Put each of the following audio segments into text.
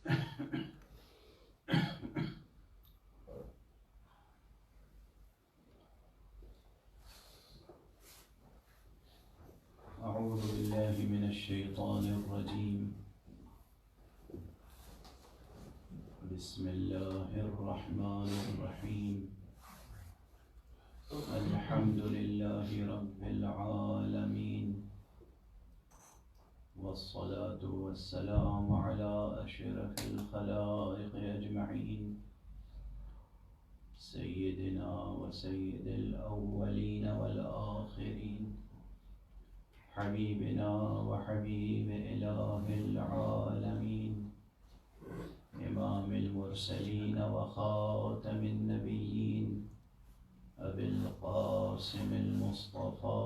أعوذ بالله من الشيطان الرجيم. بسم الله الرحمن الرحيم. الحمد لله رب العالمين، والصلاة والسلام على أشرف الخلائق أجمعين، سيدنا وسيد الأولين والآخرين، حبيبنا وحبيب إله العالمين، إمام المرسلين وخاتم النبيين، أبي القاسم المصطفى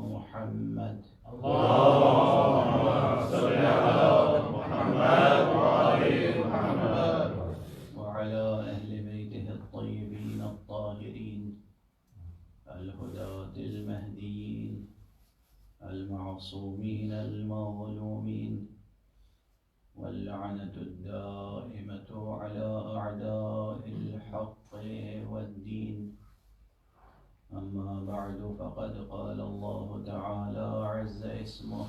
محمد. اللهم صل على محمد وآل محمد وعلى أهل بيته الطيبين الطاهرين الهداة المهديين المعصومين المظلومين، واللعنة الدائمة على أعداء الحق والدين. أما بعد، فقد قال الله تعالى عز اسمه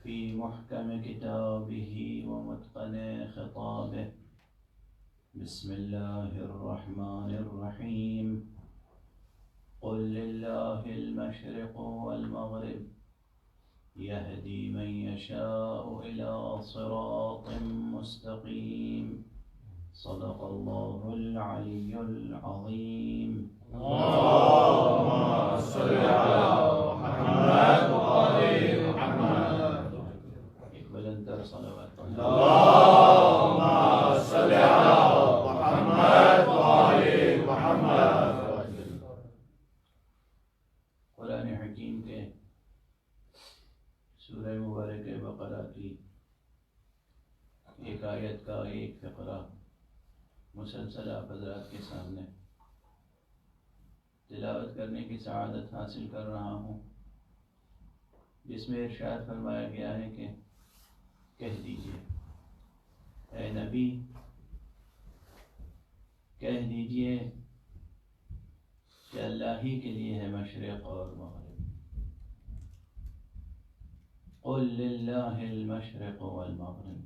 في محكم كتابه ومتقن خطابه. بسم الله الرحمن الرحيم. قل لله المشرق والمغرب يهدي من يشاء إلى صراط مستقيم. صدق الله العلي العظيم. اللهم صل على محمد وآل محمد. بلندر صلوات اللهم صل على محمد وآل محمد. قرآن حکیم کے سورہ مبارک بقرہ کی ایک آیت کا ایک فقرہ مسلسل آپ حضرات کے سامنے تلاوت کرنے کی سعادت حاصل کر رہا ہوں، جس میں ارشاد فرمایا گیا ہے کہ کہہ دیجئے اے نبی، کہہ دیجئے کہ اللہ ہی کے لیے ہے مشرق اور مغرب. قل للہ المشرق والمغرب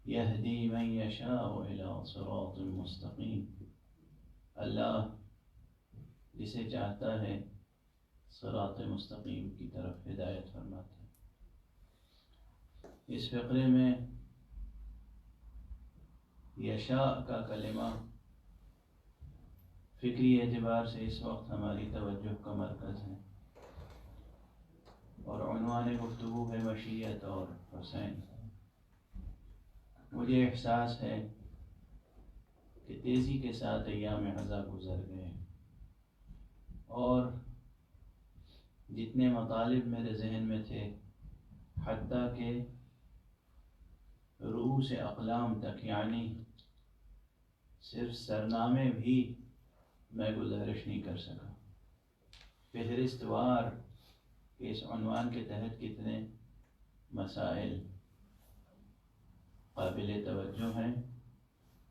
یہدی من یشاء الی صراط مستقیم. اللہ جسے چاہتا ہے صراط مستقیم کی طرف ہدایت فرماتا ہے. اس فقرے میں یشاء کا کلمہ فکری اعتبار سے اس وقت ہماری توجہ کا مرکز ہے، اور عنوان گفتگو ہے مشیت اور حسین. مجھے احساس ہے کہ تیزی کے ساتھ ایام خزاں گزر گئے، اور جتنے مطالب میرے ذہن میں تھے حتیٰ کہ رؤوس اقلام تک، یعنی صرف سرنامے بھی میں گزارش نہیں کر سکا. فہرست وار کہ اس عنوان کے تحت کتنے مسائل قابل توجہ ہیں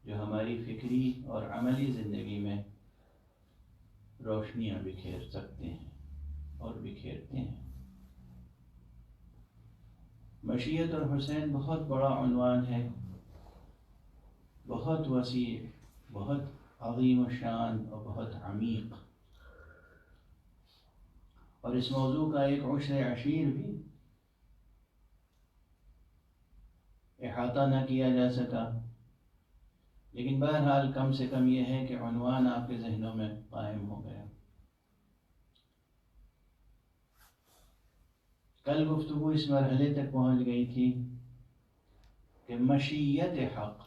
جو ہماری فکری اور عملی زندگی میں روشنیاں بکھیر سکتے ہیں اور بکھیرتے ہیں. مشیت اور حسین بہت بڑا عنوان ہے، بہت وسیع، بہت عظیم الشان اور بہت عمیق، اور اس موضوع کا ایک عشر عشیر بھی احاطہ نہ کیا جا سکا. لیکن بہرحال کم سے کم یہ ہے کہ عنوان آپ کے ذہنوں میں قائم ہو گیا. کل گفتگو اس مرحلے تک پہنچ گئی تھی کہ مشیت حق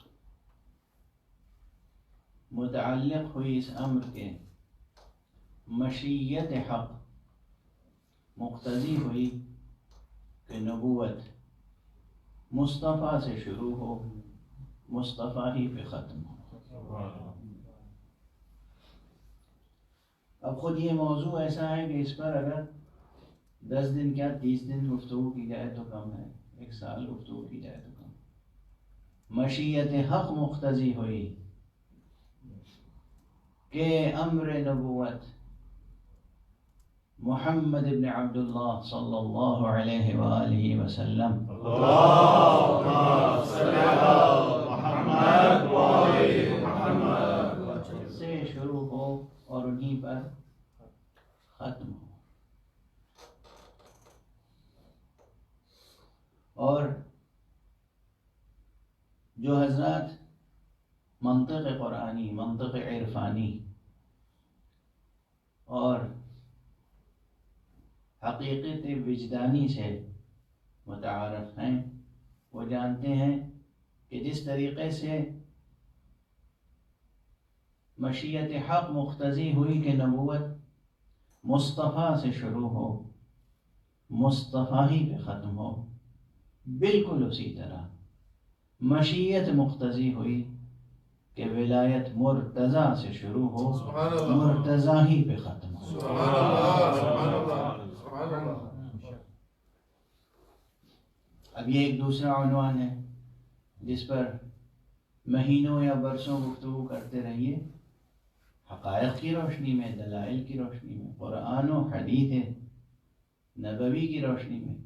متعلق ہوئی اس امر کے، مشیت حق مقتضی ہوئی کہ نبوت مصطفیٰ سے شروع ہو، مصطفیٰ ہی پہ ختم ہو. اب خود یہ موضوع ایسا ہے کہ اس پر اگر 10 دن کیا 30 دن گفتگو کی جائے تو کم ہے، 1 سال گفتگو کی جائے تو کم. مشیت حق مقتضی ہوئی کہ امر نبوت محمد ابن عبداللہ صلی اللہ علیہ وآلہ وسلم سے شروع ہو اور انہیں پر ختم ہو. اور جو حضرات منطق قرآنی، منطق عرفانی اور حقیقت وجدانی سے متعارف ہیں، وہ جانتے ہیں کہ جس طریقے سے مشیت حق مقتضی ہوئی کہ نبوت مصطفیٰ سے شروع ہو، مصطفیٰ ہی پہ ختم ہو، بالکل اسی طرح مشیت مقتضی ہوئی کہ ولایت مرتضیٰ سے شروع ہو، مرتضیٰ ہی پہ ختم ہو. اب یہ ایک دوسرا عنوان ہے جس پر مہینوں یا برسوں گفتگو کرتے رہیے، حقائق کی روشنی میں، دلائل کی روشنی میں، قرآن و حدیث نبوی کی روشنی میں،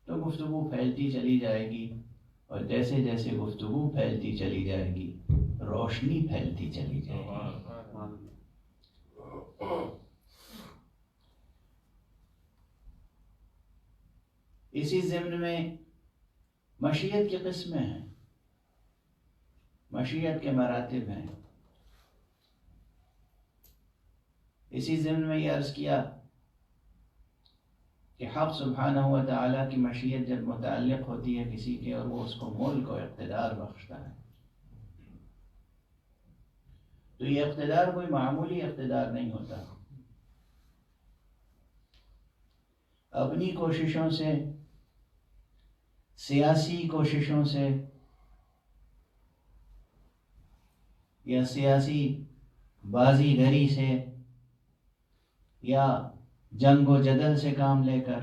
تو گفتگو پھیلتی چلی جائے گی. اور جیسے جیسے گفتگو پھیلتی چلی جائے گی روشنی پھیلتی چلی جائے گی. اسی ضمن میں مشیت کی قسمیں ہیں، مشیت کے مراتب ہیں. اسی ضمن میں یہ عرض کیا کہ حق سبحانہ و تعالیٰ کی مشیت جب متعلق ہوتی ہے کسی کے اور وہ اس کو ملک و اقتدار بخشتا ہے تو یہ اقتدار کوئی معمولی اقتدار نہیں ہوتا. اپنی کوششوں سے، سیاسی کوششوں سے یا سیاسی بازی گری سے یا جنگ و جدل سے کام لے کر،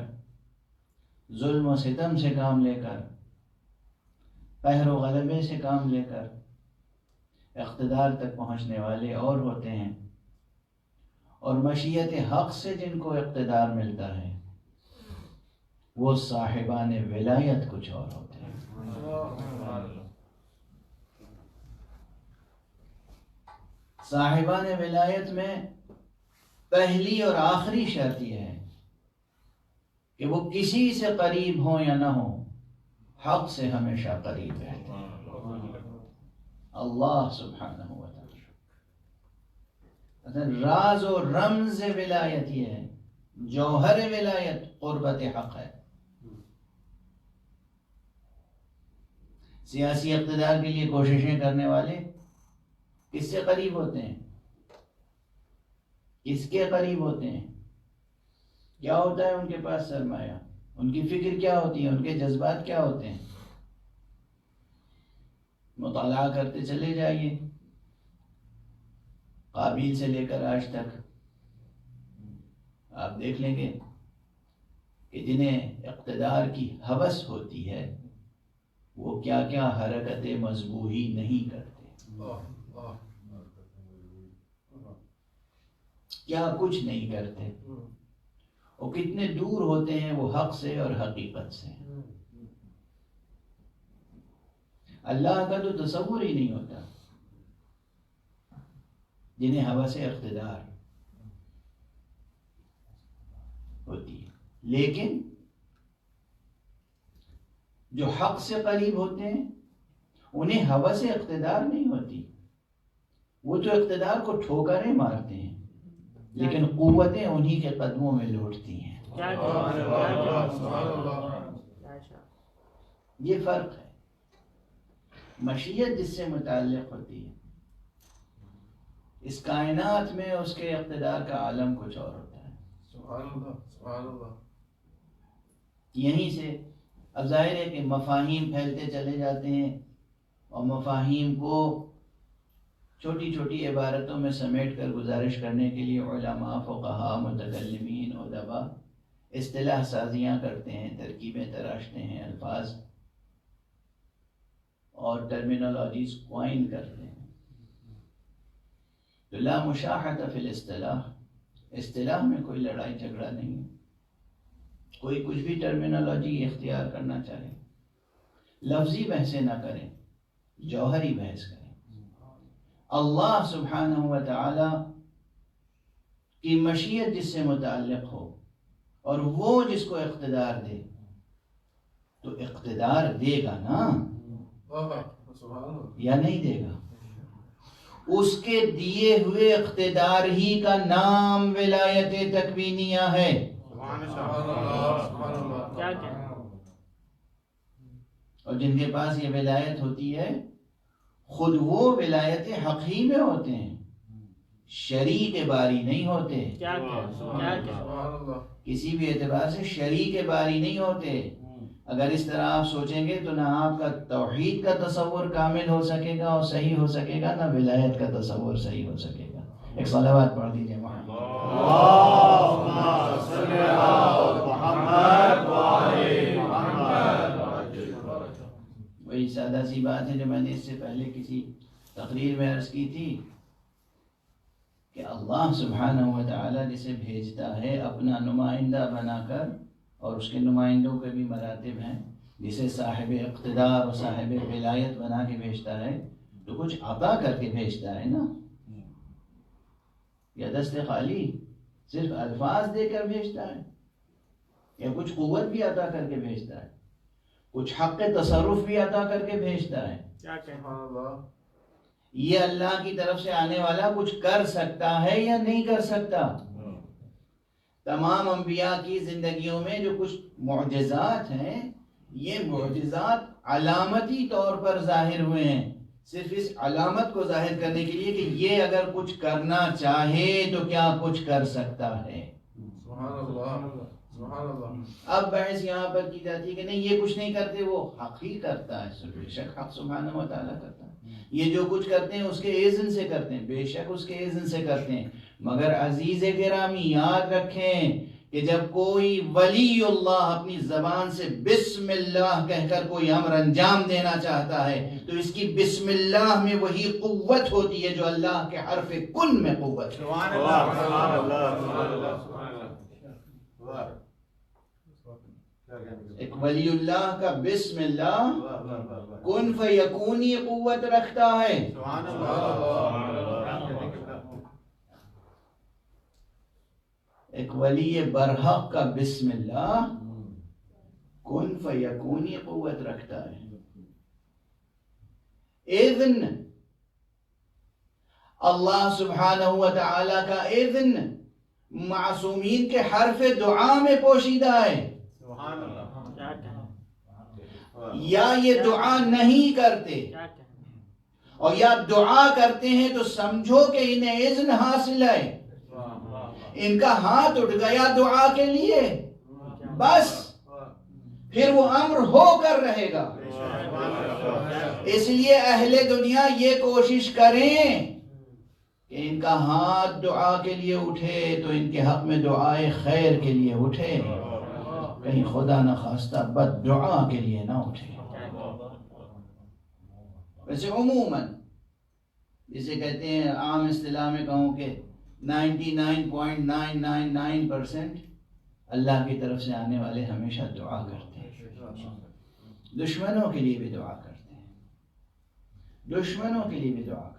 ظلم و ستم سے کام لے کر، قہر و غلبے سے کام لے کر اقتدار تک پہنچنے والے اور ہوتے ہیں، اور مشیت حق سے جن کو اقتدار ملتا ہے وہ صاحبان ولایت کچھ اور ہوتے ہیں. صاحبان ولایت میں پہلی اور آخری شرط یہ ہے کہ وہ کسی سے قریب ہوں یا نہ ہوں، حق سے ہمیشہ قریب رہتے ہیں. اللہ سبحانہ و تعالی راز و رمز ولایت یہ ہے، جوہر ولایت قربت حق ہے. سیاسی اقتدار کے لیے کوششیں کرنے والے کس سے قریب ہوتے ہیں؟ کس کے قریب ہوتے ہیں؟ کیا ہوتا ہے ان کے پاس سرمایہ؟ ان کی فکر کیا ہوتی ہے؟ ان کے جذبات کیا ہوتے ہیں؟ مطالعہ کرتے چلے جائیے، قابیل سے لے کر آج تک آپ دیکھ لیں گے کہ جنہیں اقتدار کی ہوس ہوتی ہے وہ کیا کیا حرکت مذبوحی نہیں کرتے، کیا کچھ نہیں کرتے، اور کتنے دور ہوتے ہیں وہ حق سے اور حقیقت سے. اللہ کا تو تصور ہی نہیں ہوتا جنہیں ہوس اقتدار ہوتی ہے. لیکن جو حق سے قریب ہوتے ہیں انہیں ہوس اقتدار نہیں ہوتی، وہ تو اقتدار کو ٹھوکریں مارتے ہیں لیکن قوتیں انہی کے قدموں میں لوٹتی ہیں. یہ فرق ہے. مشیت جس سے متعلق ہوتی ہے اس کائنات میں اس کے اقتدار کا عالم کچھ اور ہوتا ہے. سبحان اللہ. یہیں سے اب ظاہر ہے کہ مفاہیم پھیلتے چلے جاتے ہیں اور مفاہیم کو چھوٹی چھوٹی عبارتوں میں سمیٹ کر گزارش کرنے کے لیے علماء، فقہاء، متکلمین، ادباء اصطلاح سازیاں کرتے ہیں، ترکیبیں تراشتے ہیں الفاظ، اور ٹرمینالوجیز کوائن کرتے ہیں. تو لا مشاحۃ فی الاصطلاح، اصطلاح میں کوئی لڑائی جھگڑا نہیں ہے. کوئی کچھ بھی ٹرمینالوجی اختیار کرنا چاہے، لفظی بحثیں نہ کریں، جوہری بحث کریں. اللہ سبحانہ و تعالی کی مشیت جس سے متعلق ہو اور وہ جس کو اقتدار دے تو اقتدار دے گا نا یا نہیں دے گا؟ اس کے دیے ہوئے اقتدار ہی کا نام ولایت تکوینیہ ہے. اور جن کے پاس یہ ولایت ہوتی ہے خود وہ ولایت حق ہی میں ہوتے ہیں، شریک باری نہیں ہوتے. کسی بھی اعتبار سے شریک باری نہیں ہوتے. اگر اس طرح آپ سوچیں گے تو نہ آپ کا توحید کا تصور کامل ہو سکے گا اور صحیح ہو سکے گا، نہ ولایت کا تصور صحیح ہو سکے گا. ایک صلوات پڑھ دیجئے محمد. وہی سادہ سی بات ہے جو میں نے اس سے پہلے کسی تقریر میں عرض کی تھی کہ اللہ سبحانہ و تعالی جسے بھیجتا ہے اپنا نمائندہ بنا کر، اور اس کے نمائندوں کے بھی مراتب ہیں، جسے صاحب اقتدار اور صاحب ولایت بنا کے بھیجتا ہے تو کچھ عطا کر کے بھیجتا ہے نا، یا دست خالی صرف الفاظ دے کر بھیجتا ہے، یا کچھ قوت بھی عطا کر کے بھیجتا ہے، کچھ حق تصرف بھی عطا کر کے بھیجتا ہے. یہ اللہ کی طرف سے آنے والا کچھ کر سکتا ہے یا نہیں کر سکتا؟ تمام انبیاء کی زندگیوں میں جو کچھ معجزات ہیں، یہ معجزات علامتی طور پر ظاہر ہوئے ہیں، صرف اس علامت کو ظاہر کرنے کے لیے کہ یہ اگر کچھ کرنا چاہے تو کیا کچھ کر سکتا ہے. سبحان اللہ سبحان اللہ. اب بحث یہاں پر کی جاتی ہے کہ نہیں یہ کچھ نہیں کرتے، وہ حق ہی کرتا ہے. بے شک حق سبحانہ و تعالیٰ کرتا ہے. یہ جو کچھ کرتے ہیں اس کے اذن سے کرتے ہیں، بے شک اس کے اذن سے کرتے ہیں. مگر عزیز گرامی یاد رکھیں کہ جب کوئی ولی اللہ اپنی زبان سے بسم اللہ کہہ کر کوئی امر انجام دینا چاہتا ہے تو اس کی بسم اللہ میں وہی قوت ہوتی ہے جو اللہ کے حرف کن میں قوت ہے. سبحان اللہ سبحان اللہ سبحان اللہ سبحان اللہ. ایک ولی اللہ کا بسم اللہ کن فیکونی قوت رکھتا ہے. سبحان اللہ. ایک ولی برحق کا بسم اللہ کن فیکونی قوت رکھتا ہے. اذن اللہ سبحانہ و تعالی کا اذن معصومین کے حرف دعا میں پوشیدہ ہے. یا یہ دعا نہیں کرتے اور یا دعا کرتے ہیں تو سمجھو کہ انہیں اذن حاصل ہے، ان کا ہاتھ اٹھ گیا دعا کے لیے، بس پھر وہ امر ہو کر رہے گا. اس لیے اہل دنیا یہ کوشش کریں کہ ان کا ہاتھ دعا کے لیے اٹھے تو ان کے حق میں دعائے خیر کے لیے اٹھے، کہیں خدا نہ خواستہ بد دعا کے لیے نہ اٹھے. ویسے عموماً جسے کہتے ہیں عام اصطلاح میں کہوں کہ 99.999% اللہ کی طرف سے آنے والے ہمیشہ دعا کرتے ہیں. دشمنوں کے لیے بھی دعا کرتے ہیں، دشمنوں کے لیے بھی دعا کرتے ہیں.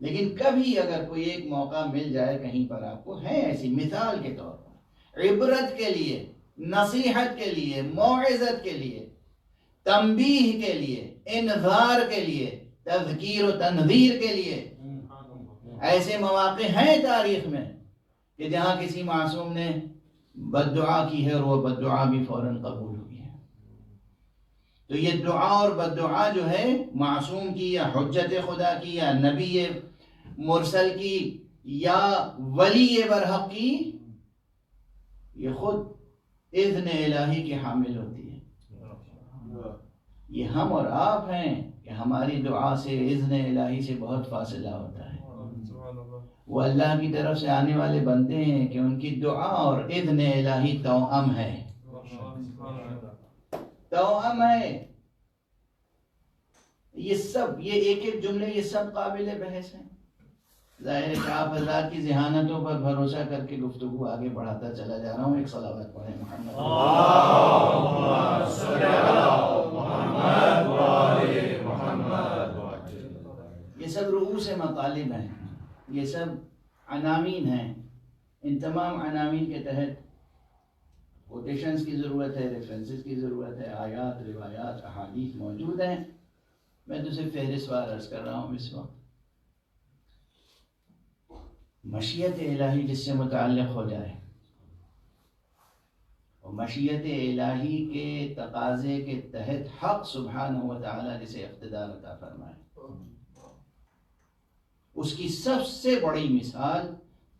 لیکن کبھی اگر کوئی ایک موقع مل جائے کہیں پر، آپ کو ہے ایسی مثال کے طور پر، عبرت کے لیے، نصیحت کے لیے، موعظت کے لیے، تنبیہ کے لیے، انذار کے لیے، تذکیر و تنذیر کے لیے، ایسے مواقع ہیں تاریخ میں کہ جہاں کسی معصوم نے بد دعا کی ہے اور وہ بد دعا بھی فوراً قبول ہوئی ہے. تو یہ دعا اور بد دعا جو ہے معصوم کی یا حجت خدا کی یا نبی مرسل کی یا ولی برحق کی، یہ خود اذن الہی کی حامل ہوتی ہے. یہ ہم اور آپ ہیں کہ ہماری دعا سے اذن الہی سے بہت فاصلہ ہوتا ہے. وہ اللہ کی طرف سے آنے والے بندے ہیں کہ ان کی دعا اور اذن الہی توأم ہے، توأم ہے. یہ سب، یہ ایک ایک جملے، یہ سب قابل بحث ہیں. ظاہر ہے کہ آپ حضرات کی ذہانتوں پر بھروسہ کر کے گفتگو آگے بڑھاتا چلا جا رہا ہوں. ایک صلوات پڑھیں محمد. اللهم صل على محمد وآل محمد. یہ سب رؤوس مطالب ہیں، یہ سب عناوین ہیں. ان تمام عناوین کے تحت کوٹیشنز کی ضرورت ہے، ریفرنسز کی ضرورت ہے، آیات، روایات، احادیث موجود ہیں. میں تو صرف فہرست وار عرض کر رہا ہوں اس وقت. مشیت الہی جس سے متعلق ہو جائے اور مشیت الہی کے تقاضے کے تحت حق سبحانہ و تعالی جسے اقتدار عطا فرمائے، اس کی سب سے بڑی مثال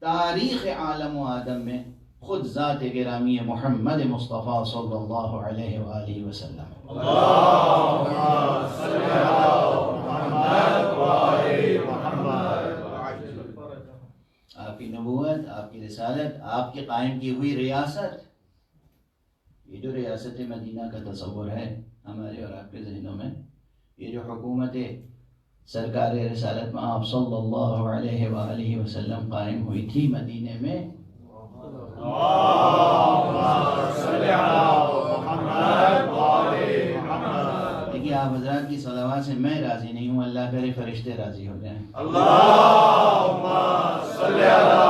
تاریخ عالم و آدم میں خود ذات گرامی محمد مصطفیٰ صلی اللہ علیہ وآلہ وسلم. اللهم صل على محمد وآل محمد. آپ کی نبوت، آپ کی رسالت، آپ کی قائم کی ہوئی ریاست، یہ جو ریاست مدینہ کا تصور ہے ہمارے اور آپ کے ذہنوں میں، یہ جو حکومت سرکار رسالت میں آپ صلی اللہ علیہ وآلہ وسلم قائم ہوئی تھی مدینے میں، دیکھیے آپ حضرات کی صلوات سے میں راضی نہیں ہوں، اللہ کرے فرشتے راضی ہو جائیں. اللهم صل على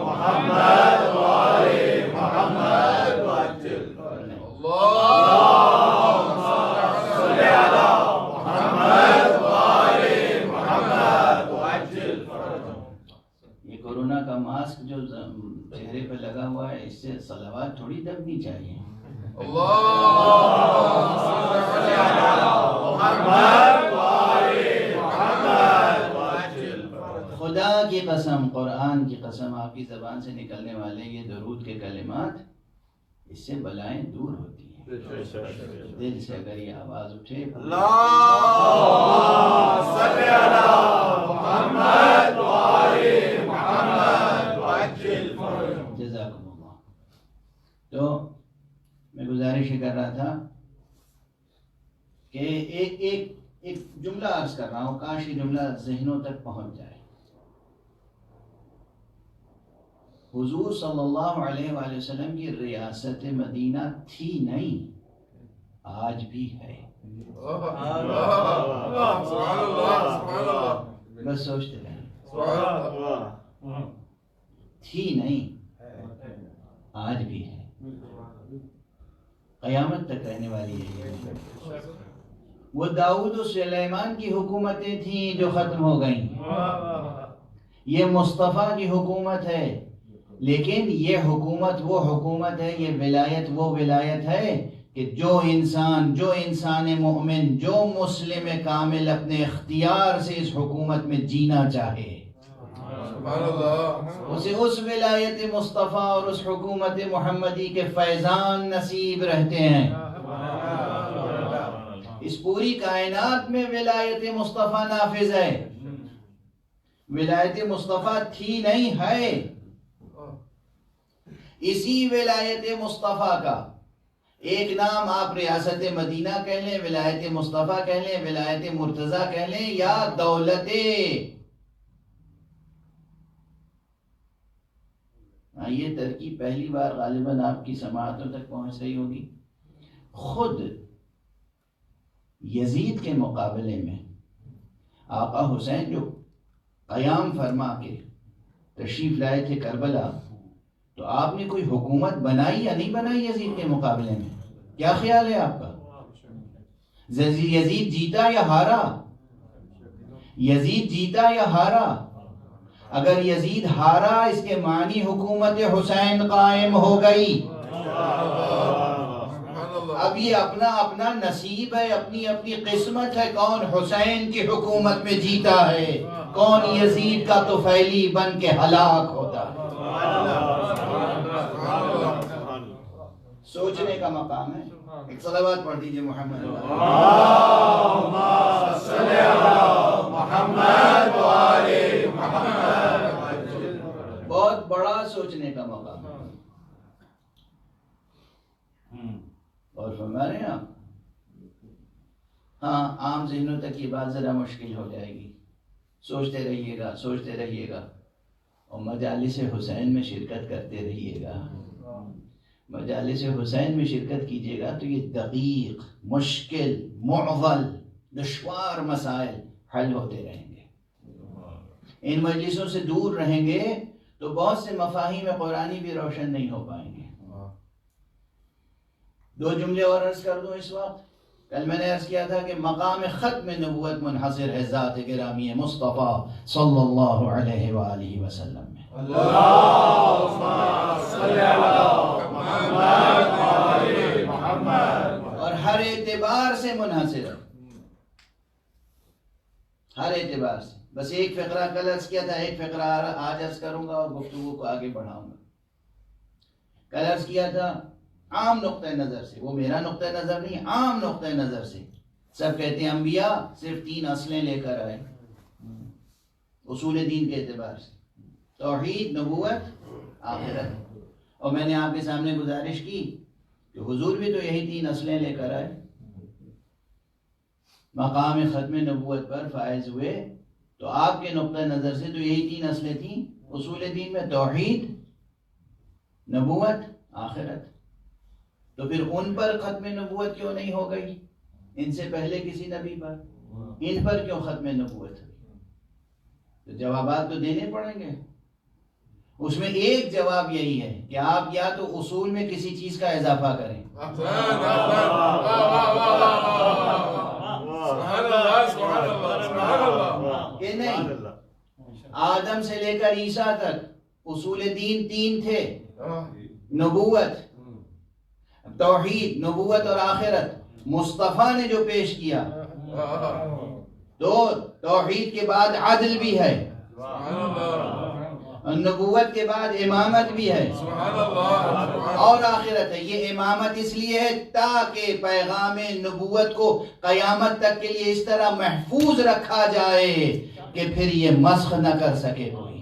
محمد وآل محمد وعجل. اللهم صل على محمد وآل محمد وعجل. یہ کورونا کا ماسک جو چہرے پہ لگا ہوا ہے، اس سے صلوات تھوڑی دبنی چاہیے. اللهم صل على محمد وآل محمد وعجل. خدا کی قسم، قرآن کی قسم، آپ کی زبان سے نکلنے والے یہ درود کے کلمات، اس سے بلائیں دور ہوتی ہیں. دل سے اگر یہ آواز اٹھے، اللهم صل على محمد وآل محمد وعجل. جزاکم اللہ. تو میں گزارش کر رہا تھا کہ ایک جملہ عرض کر رہا ہوں، کاش یہ جملہ ذہنوں تک پہنچ جائے. حضور صلی اللہ علیہ وآلہ وسلم کی ریاست مدینہ تھی نہیں، آج بھی ہے. بس سوچتے رہیں، تھی نہیں، آج بھی ہے، قیامت تک رہنے والی ہے. وہ داؤد و سلیمان کی حکومتیں تھیں جو ختم ہو گئیں، یہ مصطفیٰ کی حکومت ہے. لیکن یہ حکومت وہ حکومت ہے، یہ ولایت وہ ولایت ہے کہ جو انسان مومن، جو مسلم کامل اپنے اختیار سے اس حکومت میں جینا چاہے، اسے اس ولایت مصطفیٰ اور اس حکومت محمدی کے فیضان نصیب رہتے ہیں. اس پوری کائنات میں ولایت مصطفیٰ نافذ ہے. ولایت مصطفیٰ تھی نہیں، ہے. اسی ولایت مصطفیٰ کا ایک نام آپ ریاست مدینہ کہہ لیں، ولایت مصطفیٰ کہہ لیں، ولایت مرتضیٰ کہہ لیں، یا دولت. یہ ترکیب پہلی بار غالباً آپ کی سماعتوں تک پہنچ رہی ہوگی. خود یزید کے مقابلے میں آقا حسین جو قیام فرما کے تشریف لائے تھے کربلا، تو آپ نے کوئی حکومت بنائی یا نہیں بنائی یزید کے مقابلے میں؟ کیا خیال ہے آپ کا؟ یزید جیتا یا ہارا؟ یزید جیتا یا ہارا؟ اگر یزید ہارا، اس کے معنی حکومت حسین قائم ہو گئی. اب یہ اپنا اپنا نصیب ہے، اپنی اپنی قسمت ہے، کون حسین کی حکومت میں جیتا ہے، کون یزید کا طفیلی بن کے ہلاک ہوتا ہے. سوچنے کا مقام ہے. ایک صلوات پڑھ دیجئے محمد. اللهم صل على محمد وآل محمد. بہت بڑا سوچنے کا مقام ہے. اور فرما رہے ہیں آپ، ہاں عام ذہنوں تک یہ بات ذرا مشکل ہو جائے گی، سوچتے رہیے گا اور مجالس حسین میں شرکت کرتے رہیے گا، مجالس حسین میں شرکت کیجیے گا تو یہ دقیق، مشکل، معضل، دشوار مسائل حل ہوتے رہیں گے۔ ان مجلسوں سے دور رہیں گے تو بہت سے مفاہیم قرآنی بھی روشن نہیں ہو پائیں گے۔ دو جملے اور عرض کر دوں اس وقت۔ کل میں نے عرض کیا تھا کہ مقام ختم نبوت منحصر ہے ذات گرامی مصطفیٰ صلی اللہ علیہ وآلہ وسلم میں۔ اللہم صلی علی محمد۔ اور ہر اعتبار سے منحصر ہے، ہر اعتبار سے۔ بس ایک فقرہ کل عرض کیا تھا، ایک فقرہ آج عرض کروں گا اور گفتگو کو آگے بڑھاؤں گا۔ کل عرض کیا تھا عام نقطہ نظر سے، وہ میرا نقطہ نظر نہیں، عام نقطہ نظر سے سب کہتے ہیں انبیاء صرف 3 اصلیں لے کر آئے اصول دین کے اعتبار سے، توحید، نبوت، آخرت۔ اور میں نے آپ کے سامنے گزارش کی کہ حضور بھی تو یہی 3 اصلیں لے کر آئے، مقام ختم نبوت پر فائز ہوئے تو آپ کے نقطہ نظر سے تو یہی 3 اصلیں تھیں اصول دین میں، توحید، نبوت، آخرت۔ تو پھر ان پر ختم نبوت کیوں نہیں ہو گئی؟ ان سے پہلے کسی نبی پر، ان پر کیوں ختم نبوت ہوئی؟ تو جوابات تو دینے پڑیں گے۔ اس میں ایک جواب یہی ہے کہ آپ یا تو اصول میں کسی چیز کا اضافہ کریں، کہ نہیں آدم سے لے کر عیسیٰ تک اصول دین 3 تھے، نبوت، توحید، نبوت اور آخرت۔ مصطفیٰ نے جو پیش کیا تو توحید کے بعد عدل بھی ہے، نبوت کے بعد امامت بھی ہے اور آخرت ہے۔ یہ امامت اس لیے ہے تاکہ پیغام نبوت کو قیامت تک کے لیے اس طرح محفوظ رکھا جائے کہ پھر یہ مسخ نہ کر سکے کوئی،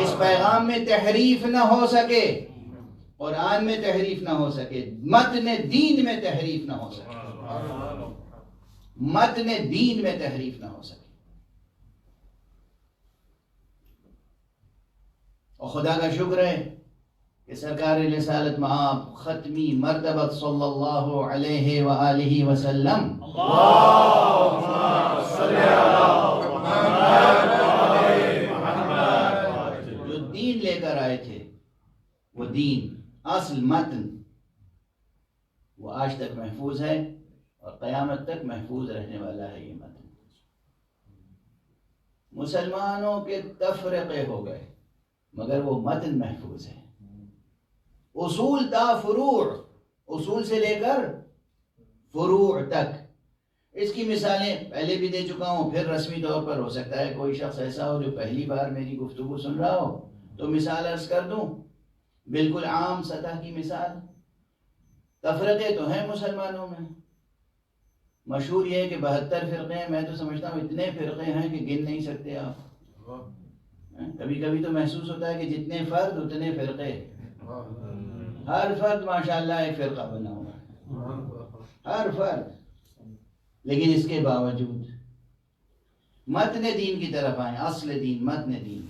اس پیغام میں تحریف نہ ہو سکے، قرآن میں تحریف نہ ہو سکے، متن دین میں تحریف نہ ہو سکے، متن دین میں تحریف نہ ہو سکے۔ اور خدا کا شکر ہے کہ سرکار رسالت مآب ختمی مرتبت صلی اللہ علیہ وآلہ وسلم اللہم صلی علی محمد، جو دین لے کر آئے تھے، وہ دین، اصل متن، وہ آج تک محفوظ ہے اور قیامت تک محفوظ رہنے والا ہے۔ یہ متن مسلمانوں کے تفرقے ہو گئے مگر وہ متن محفوظ ہے۔ اصول تا فروع، اصول سے لے کر فروع تک۔ اس کی مثالیں پہلے بھی دے چکا ہوں، پھر رسمی طور پر ہو سکتا ہے کوئی شخص ایسا ہو جو پہلی بار میری گفتگو سن رہا ہو تو مثال عرض کر دوں، بالکل عام سطح کی مثال۔ تفرقے تو ہیں مسلمانوں میں، مشہور یہ ہے کہ 72 فرقے ہیں، میں تو سمجھتا ہوں اتنے فرقے ہیں کہ گن نہیں سکتے آپ۔ کبھی کبھی تو محسوس ہوتا ہے کہ جتنے فرد اتنے فرقے، ہر فرد ماشاءاللہ ایک فرقہ بنا ہوا ہے، ہر فرد۔ لیکن اس کے باوجود متن دین کی طرف آئیں، اصل دین، متن دین،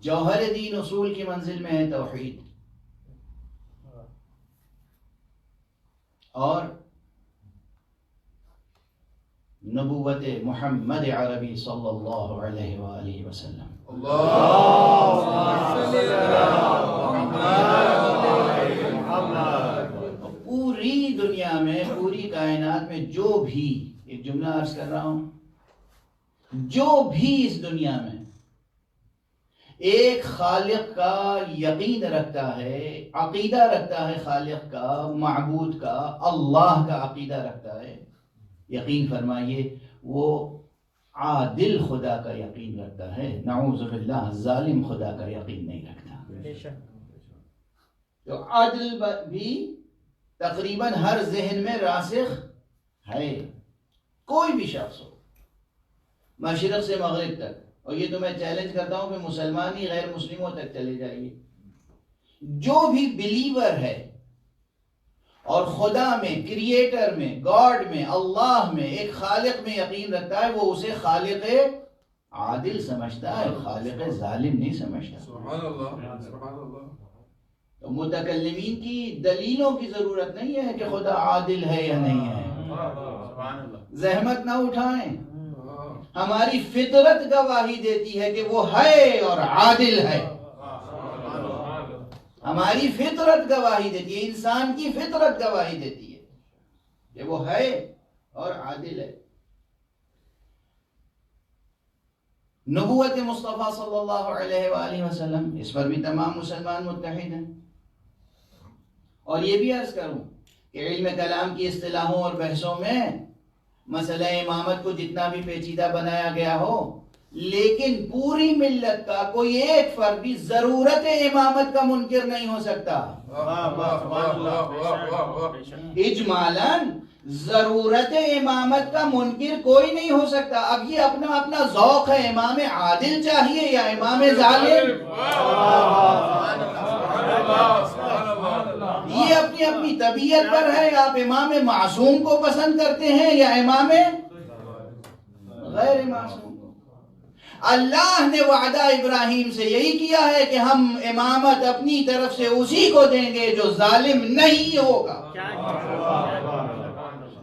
جوہر دین، اصول کی منزل میں ہے توحید، اور نبوت محمد عربی صلی اللہ علیہ وآلہ وسلم۔ پوری دنیا میں، پوری کائنات میں جو بھی، ایک جملہ عرض کر رہا ہوں، جو بھی اس دنیا میں ایک خالق کا یقین رکھتا ہے، عقیدہ رکھتا ہے، خالق کا، معبود کا، اللہ کا عقیدہ رکھتا ہے، یقین فرمائیے وہ عادل خدا کا یقین رکھتا ہے، نعوذ باللہ ظالم خدا کا یقین نہیں رکھتا۔ تو عدل بھی تقریباً ہر ذہن میں راسخ ہے، کوئی بھی شخص ہو، مشرق سے مغرب تک۔ اور یہ تو میں چیلنج کرتا ہوں کہ مسلمان ہی غیر مسلموں تک چلے جائیے، جو بھی بلیور ہے اور خدا میں، کریٹر میں، گاڈ میں، اللہ میں، ایک خالق میں یقین رکھتا ہے، وہ اسے خالق عادل سمجھتا ہے، خالق ظالم نہیں سمجھتا۔ سبحان اللہ، سبحان اللہ۔ تو متکلمین کی دلیلوں کی ضرورت نہیں ہے کہ خدا عادل ہے یا نہیں ہے، سبحان اللہ۔ زحمت نہ اٹھائیں، ہماری فطرت گواہی دیتی ہے کہ وہ ہے اور عادل ہے، ہماری فطرت گواہی دیتی ہے، انسان کی فطرت گواہی دیتی ہے کہ وہ ہے اور عادل ہے۔ نبوت مصطفیٰ صلی اللہ علیہ وآلہ وسلم، اس پر بھی تمام مسلمان متحد ہیں۔ اور یہ بھی عرض کروں کہ علم کلام کی اصطلاحوں اور بحثوں میں مسئلہ امامت کو جتنا بھی پیچیدہ بنایا گیا ہو، لیکن پوری ملت کا کوئی ایک فرد بھی ضرورت امامت کا منکر نہیں ہو سکتا۔ اجمالاً ضرورت امامت کا منکر کوئی نہیں ہو سکتا۔ اب یہ اپنا اپنا ذوق ہے، امام عادل چاہیے یا امام ظالم، یہ اپنی اپنی طبیعت پر ہے۔ آپ امام معصوم کو پسند کرتے ہیں یا امام غیر معصوم کو؟ اللہ نے وعدہ ابراہیم سے یہی کیا ہے کہ ہم امامت اپنی طرف سے اسی کو دیں گے جو ظالم نہیں ہوگا۔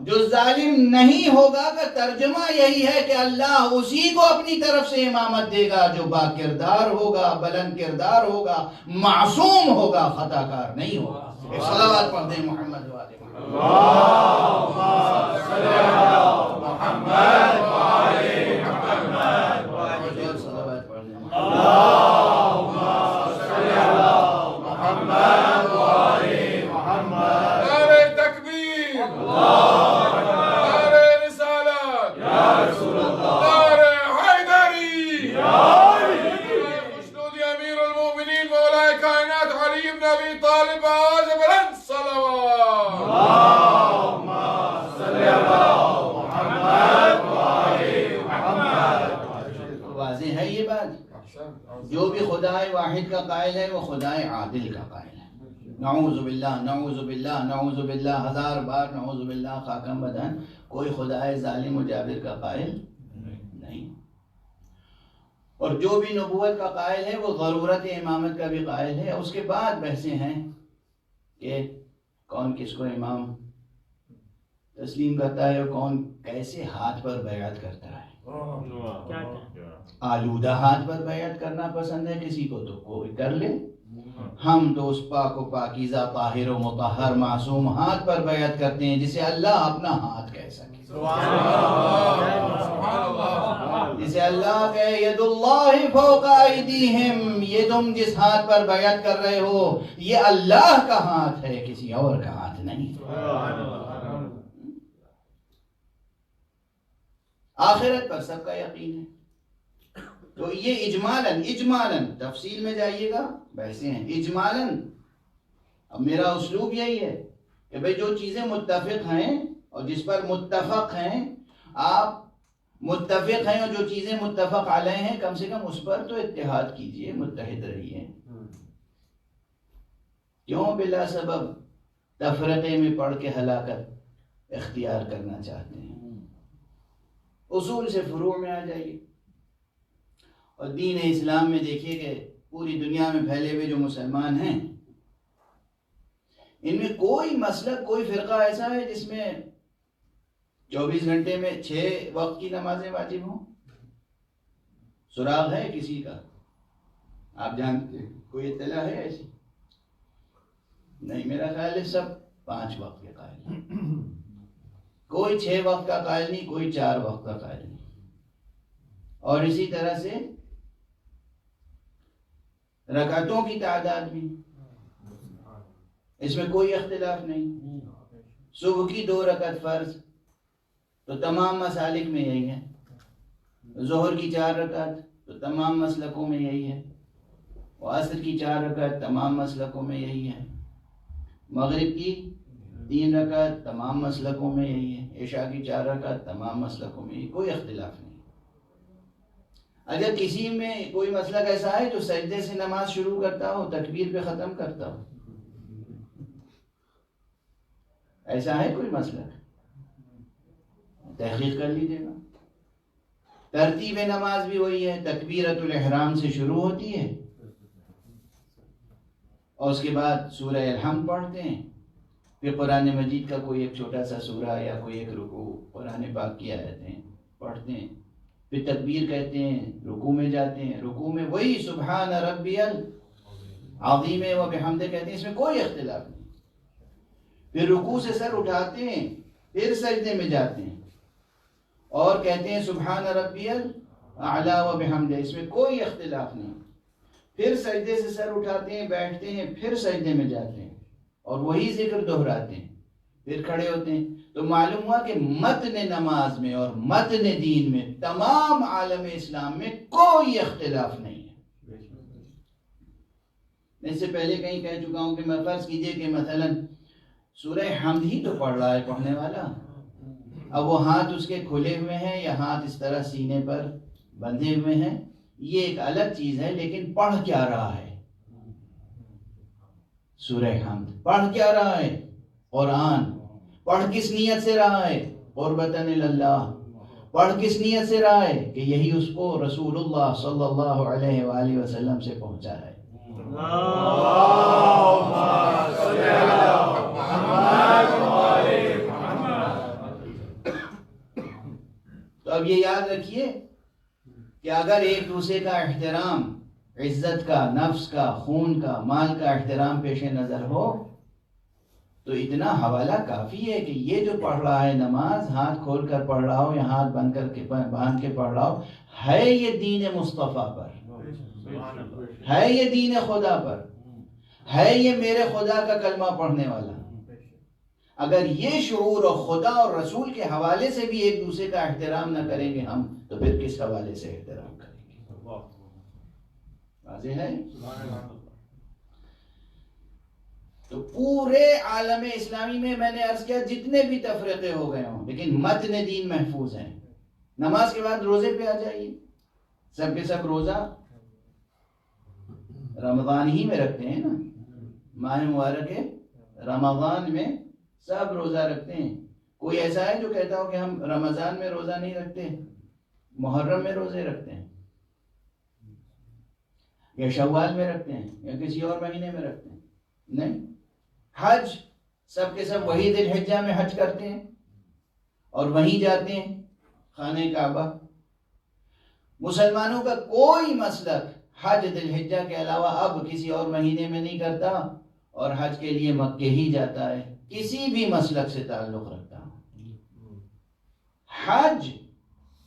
جو ظالم نہیں ہوگا کا ترجمہ یہی ہے کہ اللہ اسی کو اپنی طرف سے امامت دے گا جو با کردار ہوگا، بلند کردار ہوگا، معصوم ہوگا، خطا کار نہیں ہوگا۔ ایک صلوات پڑھ دیں محمد والے اللہم صلی علی محمد وآل محمد۔ صلوات پڑھ دیں اللہم صلی علی محمد وآل محمد۔ نعرہ تکبیر، نعرہ رسالت، یا رسول اللہ، نعرہ حیدری، یا مشدود امیر المومنین مولا کائنات علی بن ابی طالب، آواز بلند صلوات۔ اللہم صلی علی محمد وآل محمد۔ واضح ہے یہ بات، جو بھی خدائے واحد کا قائل ہے وہ خدائے عادل کا قائل ہے۔ نعوذ باللہ، نعوذ باللہ، نعوذ باللہ، ہزار بار نعوذ باللہ، خاکم بدن، کوئی خدائے ظالم و جابر کا قائل نہیں۔ اور جو بھی نبوت کا قائل ہے وہ ضرورت امامت کا بھی قائل ہے۔ اس کے بعد بحثیں ہیں کہ کون کس کو امام تسلیم کرتا ہے اور کون کیسے ہاتھ پر بیعت کرتا ہے۔ آلودہ ہاتھ پر بیعت کرنا پسند ہے کسی کو تو کوئی کر لے، ہم تو اس پاک و پاکیزہ طاہر و مطہر معصوم ہاتھ پر بیعت کرتے ہیں جسے اللہ اپنا ہاتھ کہہ سکے، جسے اللہ کہے ید اللہ فوق ایدیہم، یہ تم جس ہاتھ پر بیعت کر رہے ہو یہ اللہ کا ہاتھ ہے، کسی اور کا ہاتھ نہیں۔ آخرت پر سب کا یقین ہے۔ تو یہ اجمالاً تفصیل میں جائیے گا، بحثیں ہیں اجمالاً۔ اب میرا اسلوب یہی ہے کہ بھئی جو چیزیں متفق ہیں اور جس پر متفق ہیں، آپ متفق ہیں اور جو چیزیں متفق علیہ ہیں کم سے کم اس پر تو اتحاد کیجئے، متحد رہیے۔ کیوں بلا سبب تفرقے میں پڑھ کے ہلاکت اختیار کرنا چاہتے ہیں؟ اصول سے فروع میں آ جائیے۔ اور دین اسلام میں دیکھیے کہ پوری دنیا میں پھیلے ہوئے جو مسلمان ہیں ان میں کوئی مسلک، کوئی فرقہ ایسا ہے جس میں 24 گھنٹے میں 6 وقت کی نمازیں واجب ہوں؟ سراغ ہے کسی کا؟ آپ جانتے ہیں کوئی اطلاع ہے ایسی؟ نہیں، میرا خیال ہے سب 5 وقت کے قائل ہیں، کوئی 6 وقت کا قائل نہیں، کوئی 4 وقت کا قائل نہیں۔ اور اسی طرح سے رکعتوں کی تعداد بھی، اس میں کوئی اختلاف نہیں۔ صبح کی 2 رکعت فرض تو تمام مسالک میں یہی ہے، ظہر کی 4 رکعت تو تمام مسلکوں میں یہی ہے، عصر کی 4 رکعت تمام مسلکوں میں یہی ہے، مغرب کی 3 رکعت تمام مسلکوں میں یہی ہے، عشاء کی 4 رکعت تمام مسلکوں میں یہی، کوئی اختلاف نہیں۔ اگر کسی میں کوئی مسلک ایسا ہے جو سجدے سے نماز شروع کرتا ہو، تکبیر پہ ختم کرتا ہو، ایسا ہے کوئی مسئلہ؟ تحقیق کر لیجیے گا. ترتیب نماز بھی وہی ہے، تکبیرۃ الاحرام سے شروع ہوتی ہے اور اس کے بعد سورہ الحمد پڑھتے ہیں، پھر قرآن مجید کا کوئی ایک چھوٹا سا سورہ یا کوئی ایک رکوع قرآن پاک کی آیتیں پڑھتے ہیں، پھر تکبیر کہتے ہیں، رکوع میں جاتے ہیں، رکوع میں وہی سبحان ربی العظیم و بحمدہ کہتے ہیں، اس میں کوئی اختلاف نہیں. پھر رکوع سے سر اٹھاتے ہیں، پھر سجدے میں جاتے ہیں اور کہتے ہیں سبحان ربی الاعلی و بحمدہ، اس میں کوئی اختلاف نہیں. پھر سجدے سے سر اٹھاتے ہیں، بیٹھتے ہیں، پھر سجدے میں جاتے ہیں اور وہی ذکر دہراتے ہیں، پھر کھڑے ہوتے ہیں. تو معلوم ہوا کہ متن نماز میں اور متن دین میں تمام عالم اسلام میں کوئی اختلاف نہیں ہے. میں اس سے پہلے کہیں کہہ چکا ہوں کہ میں فرض کیجئے کہ مثلا سورہ حمد ہی تو پڑھ رہا ہے پڑھنے والا، اب وہ ہاتھ اس کے کھلے ہوئے ہیں یا ہاتھ اس طرح سینے پر بندھے ہوئے ہیں، یہ ایک الگ چیز ہے، لیکن پڑھ کیا رہا ہے؟ سورہ حمد. پڑھ کیا رہا ہے؟ قرآن. پڑھ کس نیت سے رہا ہے؟ قربتاً اللہ. پڑھ کس نیت سے رہا ہے؟ کہ یہی اس کو رسول اللہ صلی اللہ علیہ وآلہ وسلم سے پہنچا ہے. تو اب یہ یاد رکھیے کہ اگر ایک دوسرے کا احترام، عزت کا، نفس کا، خون کا، مال کا احترام پیش نظر ہو تو اتنا حوالہ کافی ہے کہ یہ جو پڑھ رہا ہے نماز، ہاتھ کھول کر پڑھ رہا ہو یا ہاتھ باندھ کے پڑھ رہا ہو، ہے یہ دین مصطفیٰ پر، ہے یہ دین خدا پر، ہے یہ میرے خدا کا کلمہ پڑھنے والا. اگر یہ شعور اور خدا اور رسول کے حوالے سے بھی ایک دوسرے کا احترام نہ کریں گے ہم، تو پھر کس حوالے سے احترام کریں گے؟ واضح ہے؟ تو پورے عالم اسلامی میں نے عرض کیا جتنے بھی تفریقے ہو گئے ہوں، لیکن متن دین محفوظ ہیں. نماز کے بعد روزے پہ آ جائیے، سب کے سب روزہ رمضان ہی میں رکھتے ہیں نا، ماہ مبارک ہے رمضان میں سب روزہ رکھتے ہیں. کوئی ایسا ہے جو کہتا ہو کہ ہم رمضان میں روزہ نہیں رکھتے، محرم میں روزے رکھتے ہیں یا شوال میں رکھتے ہیں یا کسی اور مہینے میں رکھتے ہیں؟ نہیں. حج سب کے سب وہی ذی الحجہ میں حج کرتے ہیں اور وہیں جاتے ہیں خانہ کعبہ. مسلمانوں کا کوئی مسلک حج ذی الحجہ کے علاوہ اب کسی اور مہینے میں نہیں کرتا اور حج کے لیے مکے ہی جاتا ہے، کسی بھی مسلک سے تعلق رکھتا ہوں. حج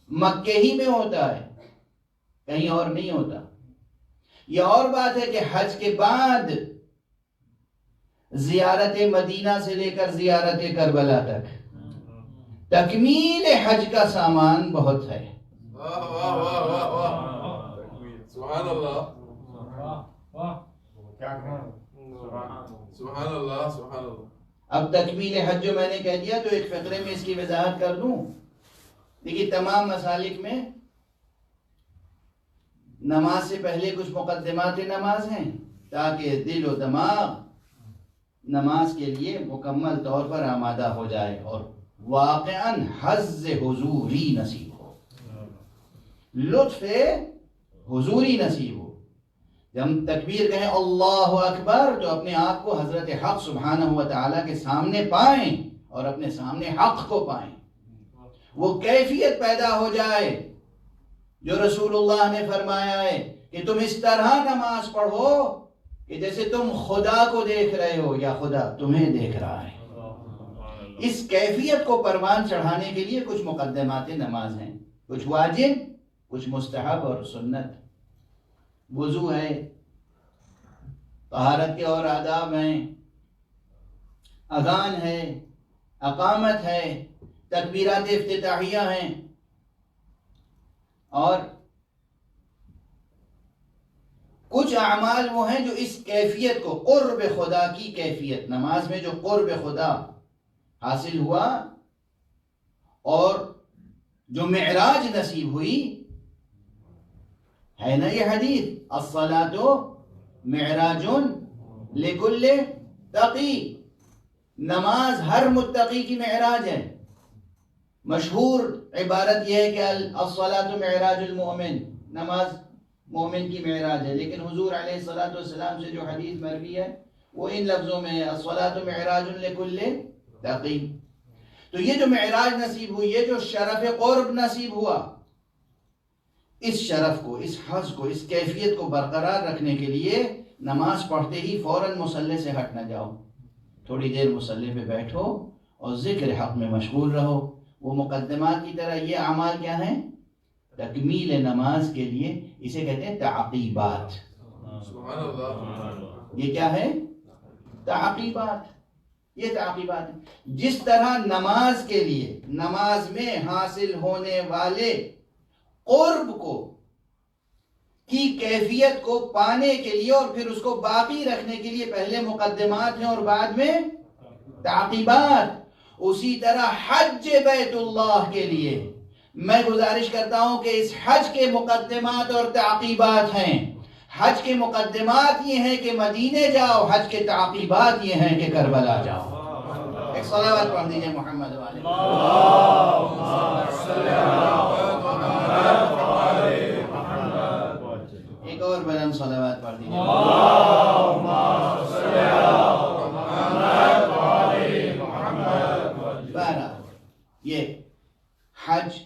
مکے ہی میں ہوتا ہے، کہیں اور نہیں ہوتا. یہ اور بات ہے کہ حج کے بعد زیارت مدینہ سے لے کر زیارت کربلا تک تکمیل حج کا سامان بہت ہے. سبحان اللہ، سبحان اللہ، سبحان اللہ. اب تکمیل حج جو میں نے کہہ دیا تو ایک فقرے میں اس کی وضاحت کر دوں. دیکھیے تمام مسالک میں نماز سے پہلے کچھ مقدمات نماز ہیں تاکہ دل و دماغ نماز کے لیے مکمل طور پر آمادہ ہو جائے اور واقعاً حظ حضوری نصیب ہو، لطف حضوری نصیب ہو. جب ہم تکبیر کہیں اللہ اکبر تو اپنے آپ کو حضرت حق سبحانہ و تعالیٰ کے سامنے پائیں اور اپنے سامنے حق کو پائیں. وہ کیفیت پیدا ہو جائے جو رسول اللہ نے فرمایا ہے کہ تم اس طرح نماز پڑھو کہ جیسے تم خدا کو دیکھ رہے ہو یا خدا تمہیں دیکھ رہا ہے. اس کیفیت کو پروان چڑھانے کے لیے کچھ مقدمات نماز ہیں، کچھ واجب، کچھ مستحب اور سنت. وضو ہے، طہارت کے اور آداب ہیں، اذان ہے، اقامت ہے، تکبیرات افتتاحیہ ہیں، اور کچھ اعمال وہ ہیں جو اس کیفیت کو، قرب خدا کی کیفیت، نماز میں جو قرب خدا حاصل ہوا اور جو معراج نصیب ہوئی ہے نا یہ حدیث، الصلاۃ معراج لکل تقی. نماز ہر متقی کی معراج ہے. مشہور عبارت یہ ہے کہ الصلاۃ معراج المؤمن، نماز مومن کی معراج ہے. لیکن حضور علیہ الصلاۃ والسلام سے جو حدیث مروی ہے وہ ان لفظوں میں ہے الصلاۃ معراج لکل تقی. تو یہ جو معراج نصیب ہوئی، یہ جو شرف قرب نصیب ہوا، اس شرف کو، اس حظ کو، اس کیفیت کو برقرار رکھنے کے لیے نماز پڑھتے ہی فوراً مصلی سے ہٹ نہ جاؤ. تھوڑی دیر مصلی پہ بیٹھو اور ذکر حق میں مشغول رہو. وہ مقدمات کی طرح یہ اعمال کیا ہیں؟ تکمیل نماز کے لیے اسے کہتے ہیں تعقیبات. سبحان اللہ. یہ کیا ہے؟ تعقیبات. یہ تعقیبات ہیں. جس طرح نماز کے لیے، نماز میں حاصل ہونے والے قرب کو، کی کیفیت کو پانے کے لیے اور پھر اس کو باقی رکھنے کے لیے پہلے مقدمات ہیں اور بعد میں تعقیبات، اسی طرح حج بیت اللہ کے لیے میں گزارش کرتا ہوں کہ اس حج کے مقدمات اور تعقیبات ہیں. حج کے مقدمات یہ ہیں کہ مدینے جاؤ، حج کے تعقیبات یہ ہیں کہ کربلا جاؤ. ایک صلوات پڑھ دیجئے محمد والے. ایک اور بلند صلوات پڑھ دیجئے. یہ حج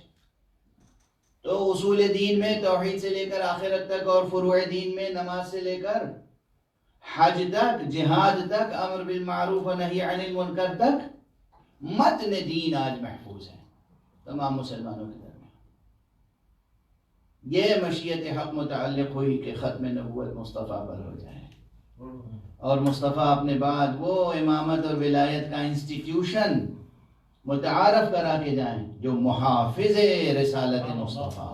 تو اصول دین میں توحید سے لے کر آخرت تک اور فروع دین میں نماز سے لے کر حج تک، جہاد تک، امر بالمعروف و نہی عن المنکر تک متن دین آج محفوظ ہے تمام مسلمانوں کے درمیان. یہ مشیت حق متعلق ہوئی کہ ختم نبوت مصطفیٰ پر ہو جائے اور مصطفیٰ اپنے بعد وہ امامت اور ولایت کا انسٹیٹیوشن متعارف کرا کے جائیں جو محافظ رسالت مصطفیٰ،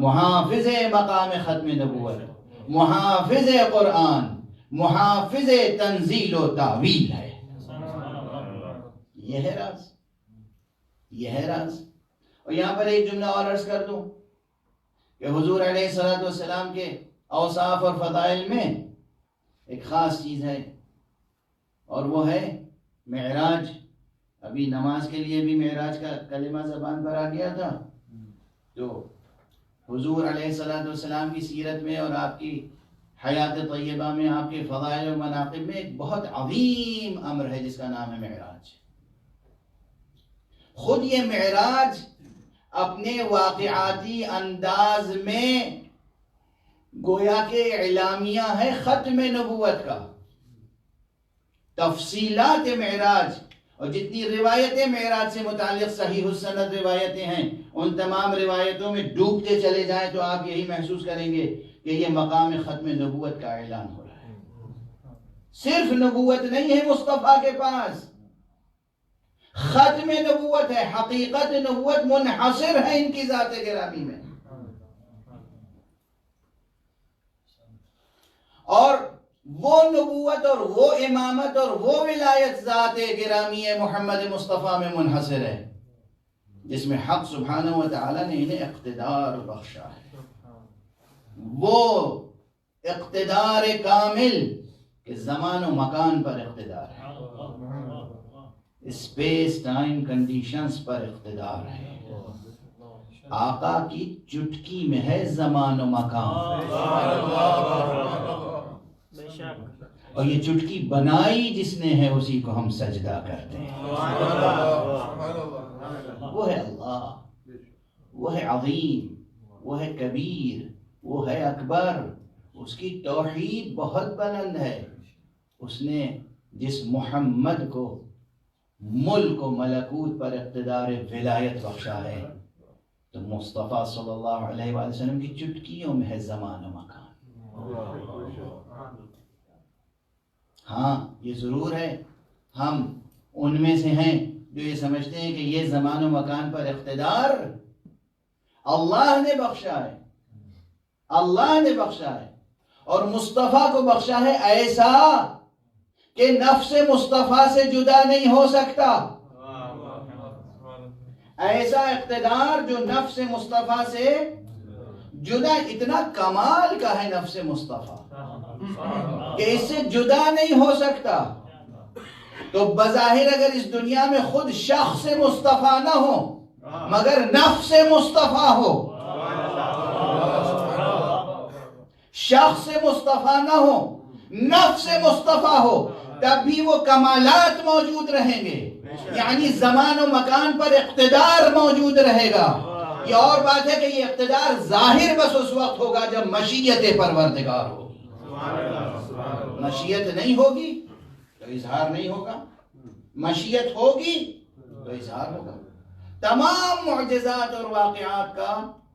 محافظ مقام ختم نبوت، محافظ قرآن، محافظ تنزیل و تعویل ہے. یہ ہے راز، یہ ہے راز. اور یہاں پر ایک جملہ اور عرض کر دوں کہ حضور علیہ الصلوۃ والسلام کے اوصاف اور فضائل میں ایک خاص چیز ہے اور وہ ہے معراج. ابھی نماز کے لیے بھی معراج کا کلمہ زبان پر آ گیا تھا. تو حضور علیہ الصلوۃ والسلام کی سیرت میں اور آپ کی حیات طیبہ میں، آپ کے فضائل و مناقب میں ایک بہت عظیم امر ہے جس کا نام ہے معراج. خود یہ معراج اپنے واقعاتی انداز میں گویا کہ اعلامیہ ہے ختم نبوت کا. تفصیلات معراج اور جتنی روایتیں معراج سے متعلق صحیح السند روایتیں ہیں، ان تمام روایتوں میں ڈوبتے چلے جائیں تو آپ یہی محسوس کریں گے کہ یہ مقام ختم نبوت کا اعلان ہو رہا ہے. صرف نبوت نہیں ہے مصطفیٰ کے پاس، ختم نبوت ہے. حقیقت نبوت منحصر ہے ان کی ذات گرامی میں. اور وہ نبوت اور وہ امامت اور وہ ولایت ذات گرامی محمد مصطفیٰ میں منحصر ہے جس میں حق سبحانہ و تعالی نے انہیں اقتدار بخشا ہے. وہ اقتدار کامل کہ زمان و مکان پر اقتدار ہے، اسپیس ٹائم کنڈیشنز پر اقتدار ہے. آقا کی چٹکی میں ہے زمان و مکان، اور یہ چٹکی بنائی جس نے ہے اسی کو ہم سجدہ کرتے ہیں. وہ ہے اللہ، وہ ہے عظیم، وہ ہے کبیر، وہ ہے اکبر. اس کی توحید بہت بلند ہے. اس نے جس محمد کو ملک و ملکوت پر اقتدار ولایت بخشا ہے تو مصطفیٰ صلی اللہ علیہ وآلہ وسلم کی چٹکیوں میں ہے زمان و مکان. ہاں یہ ضرور ہے ہم ان میں سے ہیں جو یہ سمجھتے ہیں کہ یہ زمان و مکان پر اقتدار اللہ نے بخشا ہے، اللہ نے بخشا ہے. اور مصطفیٰ کو بخشا ہے ایسا کہ نفس مصطفیٰ سے جدا نہیں ہو سکتا. ایسا اقتدار جو نفس مصطفیٰ سے جدا، اتنا کمال کا ہے نفس مصطفیٰ کہ اس سے جدا نہیں ہو سکتا. تو بظاہر اگر اس دنیا میں خود شخص مصطفیٰ نہ ہو مگر نفس مصطفیٰ ہو، شخص مصطفیٰ نہ ہو نفس مصطفیٰ ہو، تب بھی وہ کمالات موجود رہیں گے، یعنی زمان و مکان پر اقتدار موجود رہے گا۔ یہ اور بات ہے کہ یہ اقتدار ظاہر بس اس وقت ہوگا جب مشیت پروردگار ہو، مشیت نہیں ہوگی تو اظہار نہیں ہوگا، مشیت ہوگی تو اظہار ہوگا۔ تمام معجزات اور واقعات کا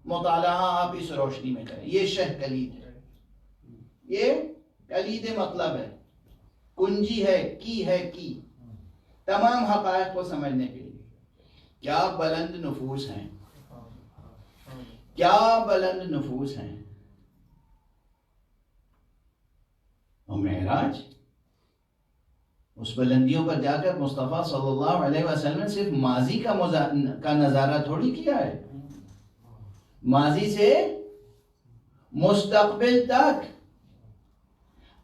مطالعہ آپ اس روشنی میں کریں۔ یہ شہ کلید ہے، یہ کلید مطلب ہے، کنجی ہے، کی تمام حقائق کو سمجھنے کے لیے۔ کیا بلند نفوس ہیں، کیا بلند نفوس ہیں۔ اور معراج، اس بلندیوں پر جا کر مصطفیٰ صلی اللہ علیہ وسلم نے صرف ماضی کا نظارہ تھوڑی کیا ہے، ماضی سے مستقبل تک،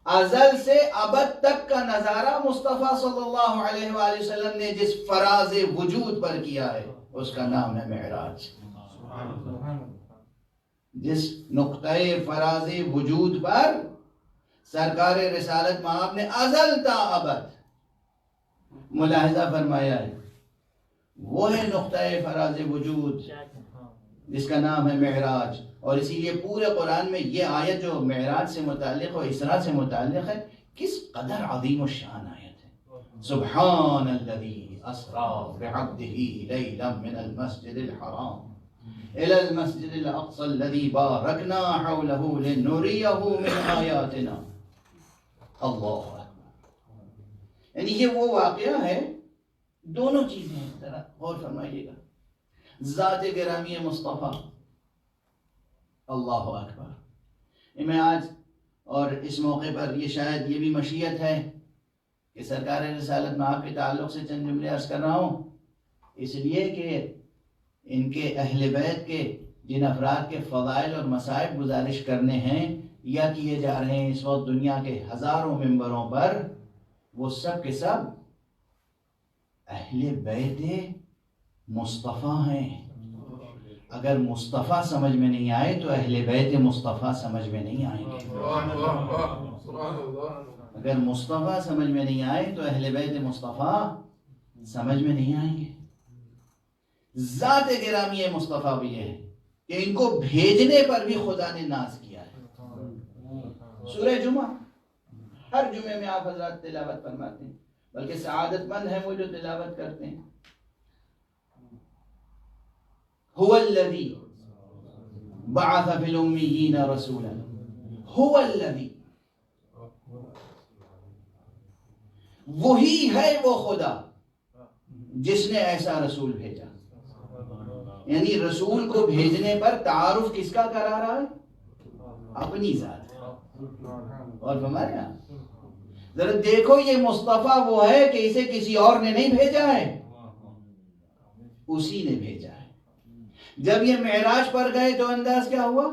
ازل سے ابد تک کا نظارہ مصطفیٰ صلی اللہ علیہ وآلہ وسلم نے جس فراز وجود پر کیا ہے اس کا نام ہے معراج۔ جس نقطۂ فراز وجود پر سرکار رسالت مآب نے ازل تا ابد ملاحظہ فرمایا ہے، وہ ہے نقطۂ فراز وجود جس کا نام ہے معراج۔ اور اسی لیے پورے قرآن میں یہ آیت جو معراج سے متعلق اور اسراء سے متعلق ہے، کس قدر عظیم الشان آیت ہے۔ سبحان الذی اسریٰ بعبدہ لیلا من المسجد الحرام الى المسجد الاقصى الذي باركنا حوله لنريه من آیاتنا۔ اللہ اکبر، یعنی یہ وہ واقعہ ہے، دونوں چیزیں ہیں، ذرا غور فرمائیے گا، ذات گرامی مصطفیٰ، اللہ اکبر۔ میں آج اور اس موقع پر یہ شاید یہ بھی مشیت ہے کہ سرکار رسالت مآب کے تعلق سے چند جملے عرض کر رہا ہوں، اس لیے کہ ان کے اہل بیت کے جن افراد کے فضائل اور مصائب گزارش کرنے ہیں یا کیے جا رہے ہیں اس وقت دنیا کے ہزاروں ممبروں پر، وہ سب کے سب اہل بیت مصطفیٰ ہیں۔ اگر مصطفیٰ سمجھ میں نہیں آئے تو اہل بیت مصطفیٰ سمجھ میں نہیں آئیں گے۔ اگر مصطفیٰ سمجھ میں نہیں آئے تو اہل بیت مصطفیٰ سمجھ میں نہیں آئیں گے۔ ذات گرامی مصطفیٰ بھی ہے کہ ان کو بھیجنے پر بھی خدا نے ناز کیا ہے۔ سورہ جمعہ، ہر جمعے میں آپ حضرات تلاوت فرماتے ہیں، بلکہ سعادت مند ہیں وہ جو تلاوت کرتے ہیں۔ هو الذی بعث فی الامیین رسولا، هو الذی، وہی ہے وہ خدا جس نے ایسا رسول بھیجا۔ یعنی رسول کو بھیجنے پر تعارف کس کا کرا رہا ہے؟ اپنی ذات۔ اور ہمارے یہاں ذرا دیکھو، یہ مصطفیٰ وہ ہے کہ اسے کسی اور نے نہیں بھیجا ہے، اسی نے بھیجا ہے۔ جب یہ معراج پر گئے تو انداز کیا ہوا؟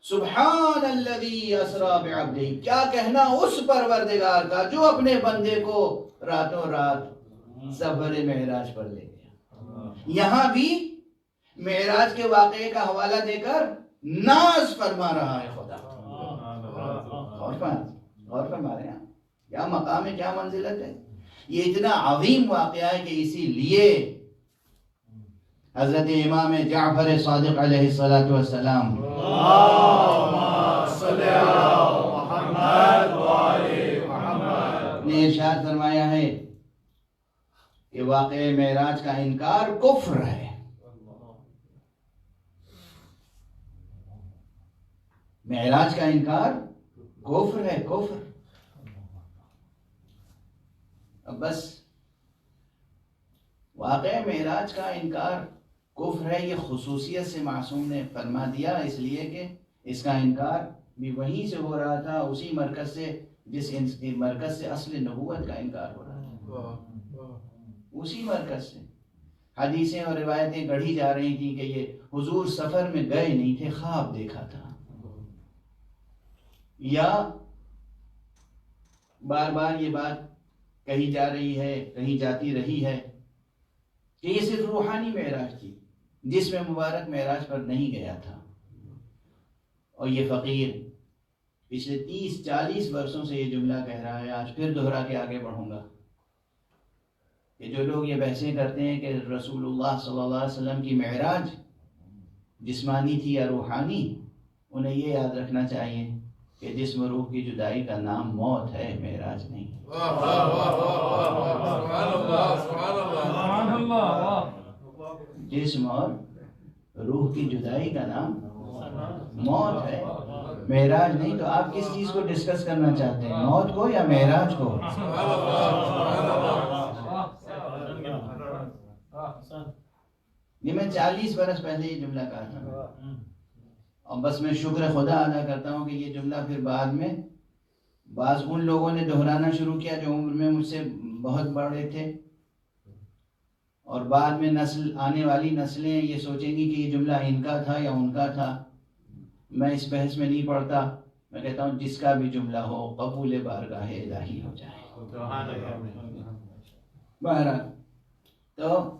سبحان الذی اسریٰ بعبدہ، کیا کہنا اس پروردگار کا جو اپنے بندے کو راتوں رات سفر معراج پر لے گیا۔ یہاں بھی معراج کے واقعے کا حوالہ دے کر ناز فرما رہا ہے خدا۔ غور فرما رہے ہیں کیا مقام ہے، کیا منزلت ہے۔ یہ اتنا عظیم واقعہ ہے کہ اسی لیے حضرت امام جعفر صادق علیہ السلام نے ارشاد فرمایا ہے کہ واقعہ معراج کا انکار کفر ہے۔ معراج کا انکار کفر ہے، کفر۔ اب بس واقعہ معراج کا انکار کفر ہے، یہ خصوصیت سے معصوم نے فرما دیا، اس لیے کہ اس کا انکار بھی وہیں سے ہو رہا تھا، اسی مرکز سے جس مرکز سے اصل نبوت کا انکار ہو رہا تھا، اسی مرکز سے حدیثیں اور روایتیں گڑھی جا رہی تھیں کہ یہ حضور سفر میں گئے نہیں تھے، خواب دیکھا تھا، یا بار بار یہ بات کہیں جا رہی ہے، کہیں جاتی رہی ہے، کہ یہ صرف روحانی معراج تھی، جس میں مبارک معراج پر نہیں گیا تھا. اور یہ فقیر پچھلے 30-40 برسوں سے یہ جملہ کہہ رہا ہے، آج پھر دہرا کے آگے بڑھوں گا، کہ جو لوگ یہ بحثیں کرتے ہیں کہ رسول اللہ صلی اللہ علیہ وسلم کی معراج جسمانی تھی یا روحانی، انہیں یہ یاد رکھنا چاہیے کہ جسم و روح کی جدائی کا نام موت ہے، معراج نہیں. جسم اور روح کی جدائی کا نام موت ہے، معراج نہیں. تو آپ کس چیز کو ڈسکس کرنا چاہتے ہیں، موت کو یا معراج کو؟ یہ میں 40 برس پہلے یہ جملہ کہا تھا، اور بس میں شکر خدا ادا کرتا ہوں کہ یہ جملہ پھر بعد میں بعض ان لوگوں نے دہرانا شروع کیا جو عمر میں مجھ سے بہت بڑے تھے، اور بعد میں آنے والی نسلیں یہ سوچیں گی کہ یہ جملہ ان کا تھا یا ان کا تھا. میں اس بحث میں نہیں پڑتا، میں کہتا ہوں جس کا بھی جملہ ہو قبول بارگاہ الہی ہو جائے. بہرحال تو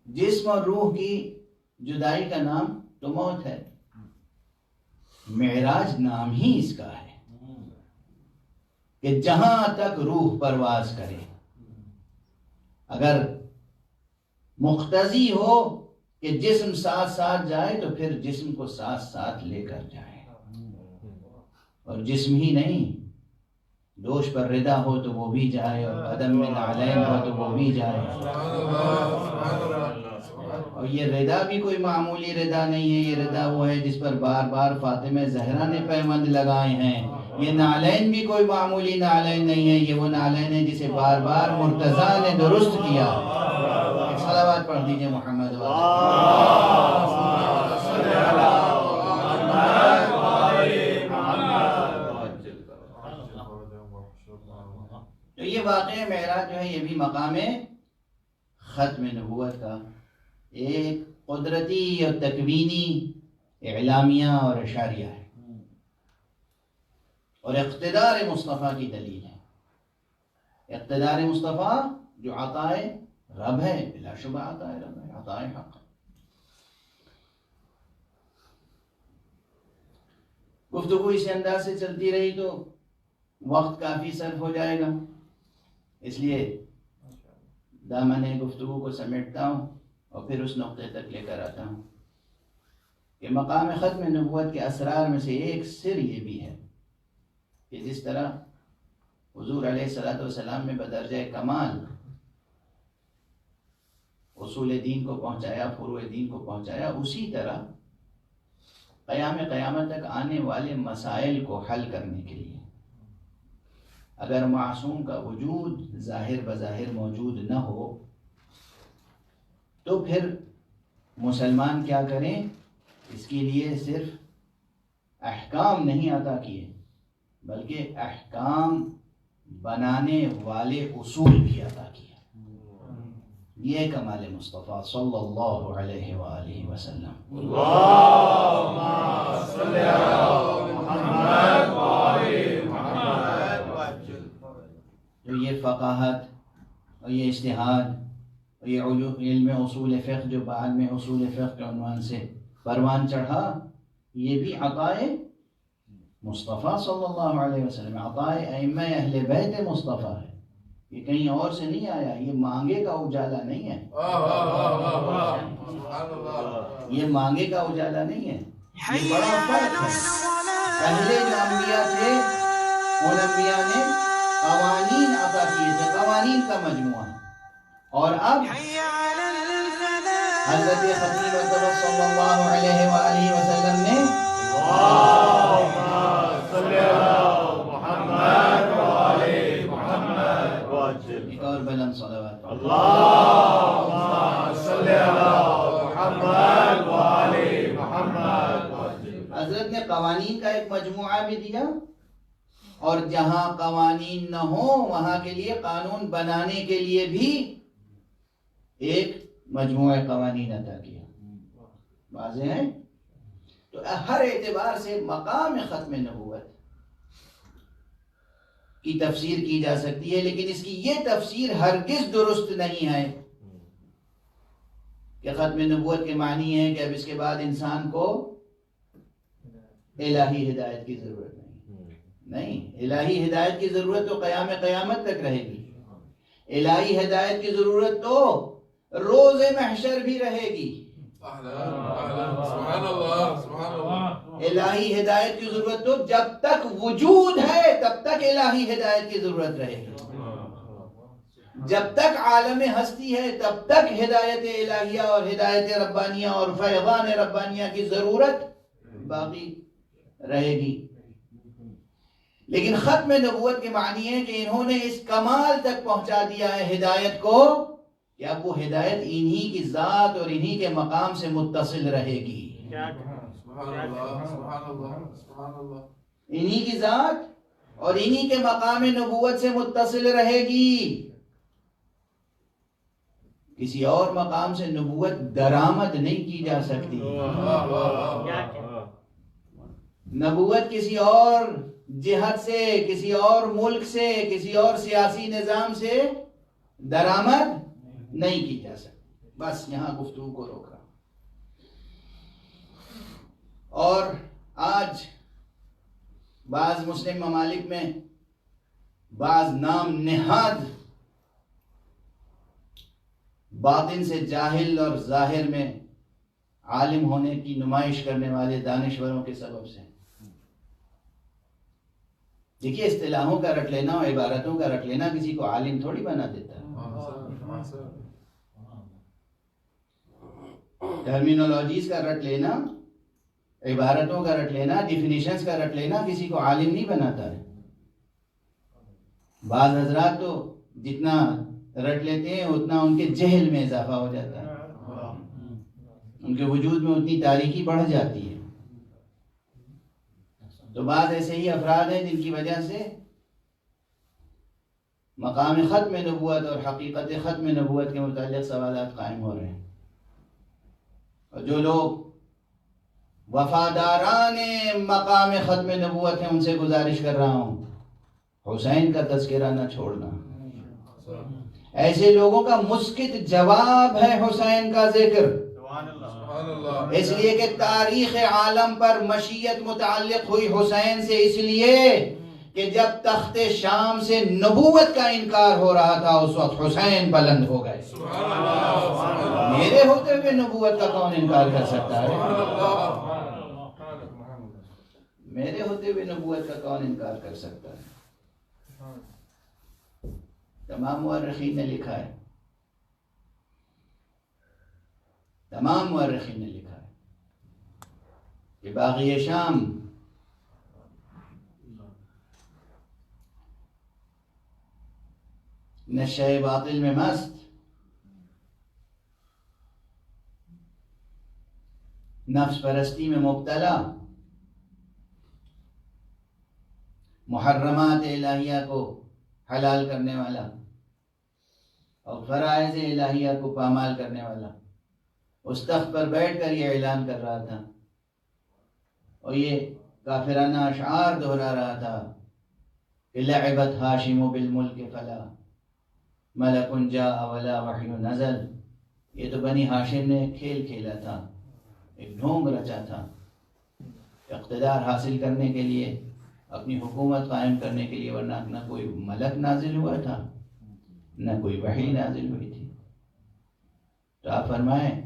جسم اور روح کی جدائی کا نام تو موت ہے، معراج نام ہی اس کا ہے کہ جہاں تک روح پرواز کرے. اگر مقتضی ہو کہ جسم ساتھ ساتھ جائے تو پھر جسم کو ساتھ ساتھ لے کر جائے، اور جسم ہی نہیں، دوش پر ردا ہو تو وہ بھی جائے، اور قدم میں نعلین ہو تو وہ بھی جائے. اور یہ ردا بھی کوئی معمولی ردا نہیں ہے، یہ ردا وہ ہے جس پر بار بار فاطمہ زہرا نے پیوند لگائے ہیں. یہ نعلین بھی کوئی معمولی نعلین نہیں ہے، یہ وہ نعلین ہے جسے بار بار مرتضیٰ نے درست کیا. صلوات پڑھ دیجئے محمد تو یہ واقعہ معراج جو ہے یہ بھی مقام ختم نبوت کا ایک قدرتی اور تکوینی اعلامیہ اور اشاریہ ہے، اور اقتدار مصطفیٰ کی دلیل ہے. اقتدار مصطفیٰ جو عطا رب ہے، بلا شبہ عطا رب ہے، عطا حق. گفتگو اس انداز سے چلتی رہی تو وقت کافی صرف ہو جائے گا، اس لیے دامن گفتگو کو سمیٹتا ہوں اور پھر اس نقطے تک لے کر آتا ہوں کہ مقام ختم نبوت کے اسرار میں سے ایک سر یہ بھی ہے کہ جس طرح حضور علیہ الصلوۃ والسلام میں بدرجہ کمال اصول دین کو پہنچایا، فروع دین کو پہنچایا، اسی طرح قیامت تک آنے والے مسائل کو حل کرنے کے لیے اگر معصوم کا وجود ظاہر بظاہر موجود نہ ہو تو پھر مسلمان کیا کریں؟ اس کے لیے صرف احکام نہیں عطا کیے بلکہ احکام بنانے والے اصول بھی عطا کیے. یہ کمال مصطفیٰ صلی اللہ علیہ وآلہ وسلم. اللہم صلی علی محمد وآل محمد. تو یہ فقاہت اور یہ اجتہاد اور یہ علم اصول فقہ جو بعد میں اصول فقہ کے عنوان سے پروان چڑھا، یہ بھی عطا مصطفیٰ صلی اللہ علیہ وسلم، عطا ائمہ اہل بیت مصطفیٰ ہے. یہ کہیں اور سے نہیں آیا، یہ مانگے کا اجالا نہیں ہے، یہ مانگے کا اجالا نہیں ہے. یہ بڑا فرق ہے. پہلے جو انبیاء تھے ان انبیاء نے قوانین عطا کیے تھے، قوانین کا مجموعہ، اور اب حضرت خطیب اکرم صلی اللہ علیہ وآلہ وسلم نے ایک اور بلند صلوات اللہم صلی علی محمد وآل محمد. حضرت نے قوانین کا ایک مجموعہ بھی دیا، اور جہاں قوانین نہ ہو وہاں کے لیے قانون بنانے کے لیے بھی ایک مجموعہ قوانین عطا کیا. واضح ہے؟ تو ہر اعتبار سے مقام ختم نبوت کی تفسیر کی جا سکتی ہے، لیکن اس کی یہ تفسیر ہرگز درست نہیں ہے کہ ختم نبوت کے معنی ہے کہ اب اس کے بعد انسان کو الہی ہدایت کی ضرورت نہیں، الہی ہدایت کی ضرورت تو قیامت تک رہے گی، الہی ہدایت کی ضرورت تو روز محشر بھی رہے گی، سبحان اللہ سبحان اللہ، الہی ہدایت کی ضرورت تو جب تک وجود ہے تب تک الہی ہدایت کی ضرورت رہے گی، جب تک عالم ہستی ہے تب تک ہدایت الہیہ اور ہدایت ربانیہ اور فیضان ربانیہ کی ضرورت باقی رہے گی۔ لیکن ختم نبوت کے معنی ہے کہ انہوں نے اس کمال تک پہنچا دیا ہے ہدایت کو کہ اب وہ ہدایت انہی کی ذات اور انہی کے مقام سے متصل رہے گی، انہی کی ذات اور انہی کے مقام نبوت سے متصل رہے گی، کسی اور مقام سے نبوت درآمد نہیں کی جا سکتی، نبوت کسی اور جہت سے، کسی اور ملک سے، کسی اور سیاسی نظام سے درآمد نہیں کی جا سکتی۔ بس یہاں گفتگو کو روک رہا ہوں۔ اور آج بعض مسلم ممالک میں بعض نام نہاد باطن سے جاہل اور ظاہر میں عالم ہونے کی نمائش کرنے والے دانشوروں کے سبب سے، دیکھیے اصطلاحوں کا رٹ لینا اور عبارتوں کا رٹ لینا کسی کو عالم تھوڑی بنا دیتا ہے، ٹرمینالوجیز کا رٹ لینا، عبارتوں کا رٹ لینا، ڈیفینیشنز کا رٹ لینا کسی کو عالم نہیں بناتا ہے۔ بعض حضرات تو جتنا رٹ لیتے ہیں اتنا ان کے جہل میں اضافہ ہو جاتا ہے، ان کے وجود میں اتنی تاریکی بڑھ جاتی ہے۔ تو بعض ایسے ہی افراد ہیں جن کی وجہ سے مقام ختم نبوت اور حقیقت ختم نبوت کے متعلق سوالات قائم ہو رہے ہیں، اور جو لوگ وفاداران مقام ختم نبوت ہیں ان سے گزارش کر رہا ہوں حسین کا تذکرہ نہ چھوڑنا، ایسے لوگوں کا مسکت جواب ہے حسین کا ذکر، اس لیے کہ تاریخ عالم پر مشیت متعلق ہوئی حسین سے، اس لیے کہ جب تخت شام سے نبوت کا انکار ہو رہا تھا اس وقت حسین بلند ہو گئے۔ میرے ہوتے ہوئے نبوت کا کون انکار کر سکتا ہے؟ میرے ہوتے ہوئے نبوت کا کون انکار کر سکتا ہے؟ تمام مورخین نے لکھا ہے، تمام مورخین نے لکھا ہے کہ باغی شام نشے باطل میں مست، نفس پرستی میں مبتلا، محرمات الہیہ کو حلال کرنے والا اور فرائض الہیہ کو پامال کرنے والا اس تخت پر بیٹھ کر یہ اعلان کر رہا تھا اور یہ کافرانہ اشعار دہرا رہا تھا کہ لعبت ہاشم بالملک فلا ملک جاء ولا وحی نزل، یہ تو بنی ہاشم نے کھیل کھیلا تھا، ایک ڈھونگ رچا تھا اقتدار حاصل کرنے کے لیے، اپنی حکومت قائم کرنے کے لیے، ورنہ نہ کوئی ملک نازل ہوا تھا نہ کوئی وحی نازل ہوئی تھی۔ تو آپ فرمائیں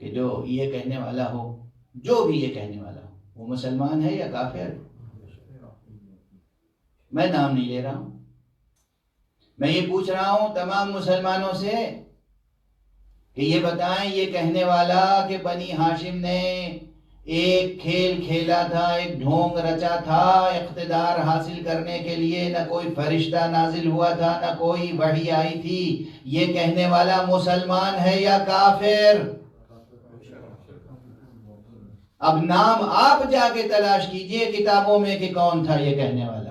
کہ جو یہ کہنے والا ہو، جو بھی یہ کہنے والا ہو، وہ مسلمان ہے یا کافر؟ میں نام نہیں لے رہا ہوں، میں یہ پوچھ رہا ہوں تمام مسلمانوں سے کہ یہ بتائیں یہ کہنے والا کہ بنی ہاشم نے ایک کھیل کھیلا تھا، ایک ڈھونگ رچا تھا اقتدار حاصل کرنے کے لیے، نہ کوئی فرشتہ نازل ہوا تھا نہ کوئی وحی آئی تھی، یہ کہنے والا مسلمان ہے یا کافر؟ اب نام آپ جا کے تلاش کیجئے کتابوں میں کہ کون تھا یہ کہنے والا۔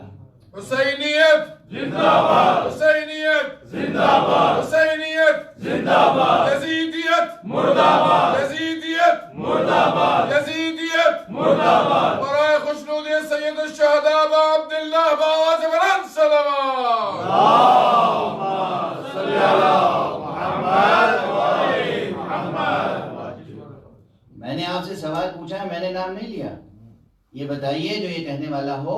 حسینیت زندہ باد، حسینیت زندہ باد، حسینیت زندہ باد، یزیدیت مردہ باد، یزیدیت مردہ باد، یزیدیت مردہ باد، برائے خوشنودی سید الشہداء ابا عبداللہ باواز فرنسل میں نے آپ سے سوال پوچھا ہے، میں نے نام نہیں لیا. یہ بتائیے جو یہ کہنے والا ہو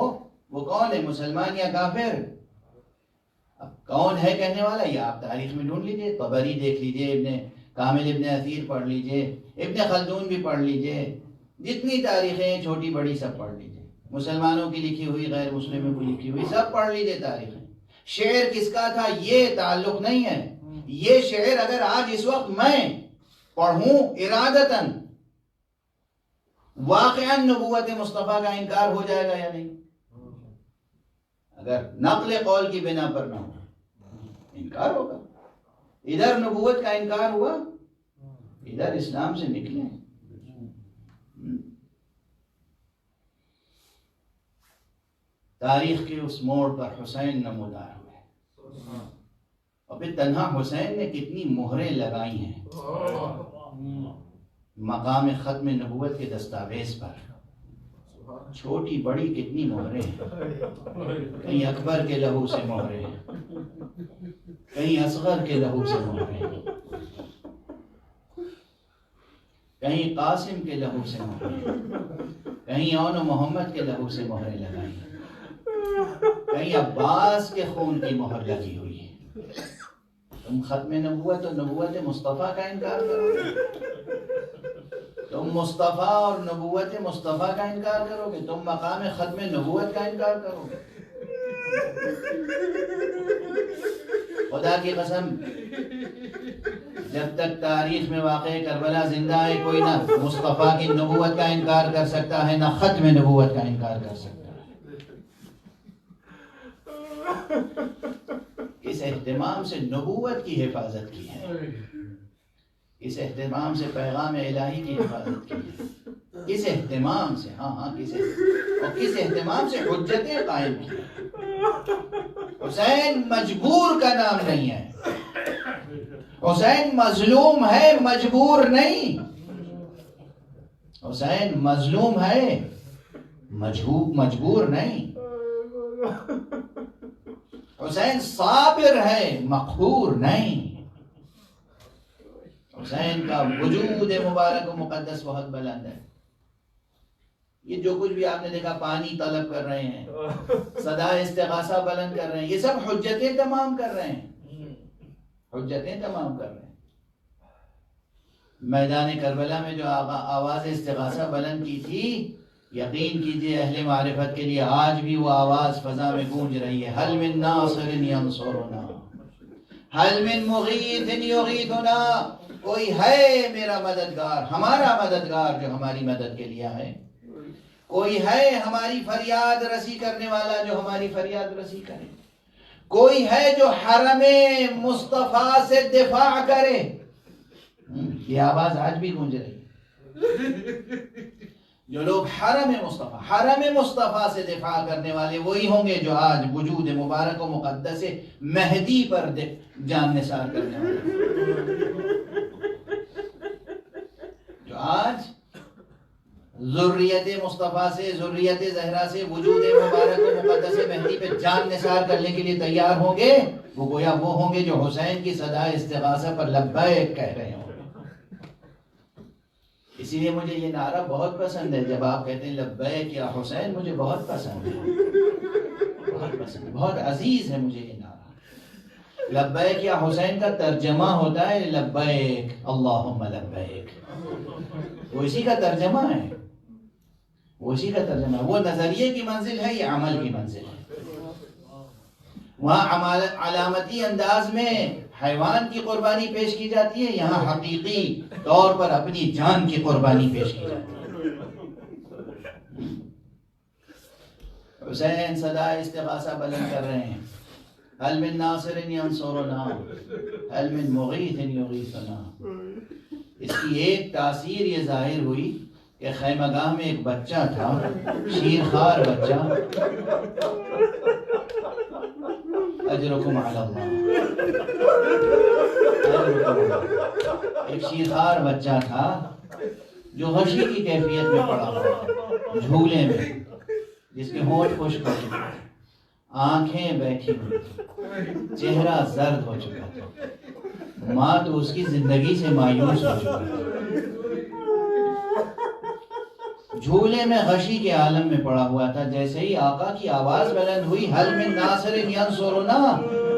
وہ کون ہے، مسلمان یا کافر؟ اب کون ہے کہنے والا؟ یہ آپ تاریخ میں ڈھونڈ لیجئے، طبری دیکھ لیجئے، ابن کامل ابن اثیر پڑھ لیجئے، ابن خلدون بھی پڑھ لیجئے، جتنی تاریخیں ہیں چھوٹی بڑی سب پڑھ لیجئے، مسلمانوں کی لکھی ہوئی، غیر مسلموں کی لکھی ہوئی، سب پڑھ لیجئے تاریخیں. شعر کس کا تھا یہ تعلق نہیں ہے. یہ شعر اگر آج اس وقت میں پڑھوں ارادتاً، واقعاً نبوت مصطفیٰ کا انکار ہو جائے گا یا نہیں؟ اگر نقل قول کی بنا پر نہ ہو انکار ہوگا. ادھر نبوت کا انکار ہوا، ادھر اسلام سے نکلے. تاریخ کے اس موڑ پر حسین نمودار ہوئے، اور پھر تنہا حسین نے کتنی مہریں لگائی ہیں مقام ختم نبوت کے دستاویز پر. چھوٹی بڑی کتنی مہریں ہیں. کہیں اکبر کے لہو سے مہریں ہیں، کہیں اصغر کے لہو سے مہریں ہیں، کہیں قاسم کے لہو سے مہریں ہیں، کہیں اون و محمد کے لہو سے مہریں لگائی ہیں، کہیں عباس کے خون کی مہر لگی ہوئی ہے. تم ختم نبوت اور نبوت مصطفیٰ کا انکار کرو گے؟ تم مصطفیٰ اور نبوت مصطفیٰ کا انکار کرو گے؟ تم مقام ختم نبوت کا انکار کرو گے؟ خدا کی قسم جب تک تاریخ میں واقع کربلا زندہ ہے کوئی نہ مصطفیٰ کی نبوت کا انکار کر سکتا ہے، نہ ختم نبوت کا انکار کر سکتا ہے. اس اہتمام سے نبوت کی حفاظت کی ہے، اس اہتمام سے پیغام الہی کی حفاظت کی ہے، کس اہتمام سے، کس اہتمام سے حجتیں قائم کی. حسین مجبور کا نام نہیں ہے، حسین مظلوم ہے، مجبور نہیں. حسین مظلوم ہے، مجبور نہیں. حسین صابر ہے، مقہور نہیں. حسین کا وجود مبارک و مقدس بہت بلند ہے. یہ جو کچھ بھی آپ نے دیکھا، پانی طلب کر رہے ہیں، صدا استغاثہ بلند کر رہے ہیں، یہ سب حجتیں تمام کر رہے ہیں، حجتیں تمام کر رہے ہیں. میدان کربلا میں جو آواز استغاثہ بلند کی تھی، یقین کیجئے اہل معرفت کے لیے آج بھی وہ آواز فضا میں گونج رہی ہے. حل من ناصر ینصرنا، حل من مغیث یغیثنا. کوئی ہے میرا مددگار، ہمارا مددگار جو ہماری مدد کے لیے ہے. کوئی ہے ہماری فریاد رسی کرنے والا جو ہماری فریاد رسی کرے. کوئی ہے جو حرم مصطفیٰ سے دفاع کرے. یہ آواز آج بھی گونج رہی ہے. جو لوگ حرم مصطفیٰ سے دفاع کرنے والے وہی ہوں گے جو آج وجود مبارک و مقدس مہدی پر جان نثار کرنے والے، جو آج ذریت مصطفیٰ سے، ذریت زہرا سے وجود مبارک و مقدس مہدی پہ جان نثار کرنے کے لیے تیار ہوں گے. وہ گویا وہ ہوں گے جو حسین کی صدا استغاثہ پر لبیک کہہ رہے ہوں. اسی لیے مجھے یہ نعرہ بہت پسند ہے. جب آپ کہتے ہیں لبیک یا حسین، مجھے بہت پسند ہے، بہت پسند ہے، بہت عزیز ہے مجھے یہ نعرہ. لبیک یا حسین کا ترجمہ ہوتا ہے لبیک اللہم لبیک. وہ اسی کا ترجمہ ہے، وہ اسی کا ترجمہ ہے. وہ نظریے کی منزل ہے، یہ عمل کی منزل ہے. وہاں علامتی انداز میں حیوان کی قربانی پیش کی جاتی ہے، یہاں حقیقی طور پر اپنی جان کی قربانی پیش کی جاتی ہے. حسین صدا استغاثہ بلند کر رہے ہیں. حل من ناصر ینصرنا، حل من مغیث یغیثنا. اس کی ایک تاثیر یہ ظاہر ہوئی کہ خیمہ گاہ میں ایک بچہ تھا، شیرخوار بچہ. اجرکم علی اللہ. ایک شیرخوار بچہ تھا جو غشی کی کیفیت میں پڑا ہوا تھا، جھولے میں، جس کے ہونٹ خشک ہو چکے تھے، آنکھیں بیٹھی ہوئی تھی، چہرہ زرد ہو چکا تھا. ماں تو اس کی زندگی سے مایوس ہو چکی تھی. جھولے میں غشی کے عالم میں پڑا ہوا تھا. جیسے ہی آقا کی آواز بلند ہوئی حل من ناصر ینصرنا،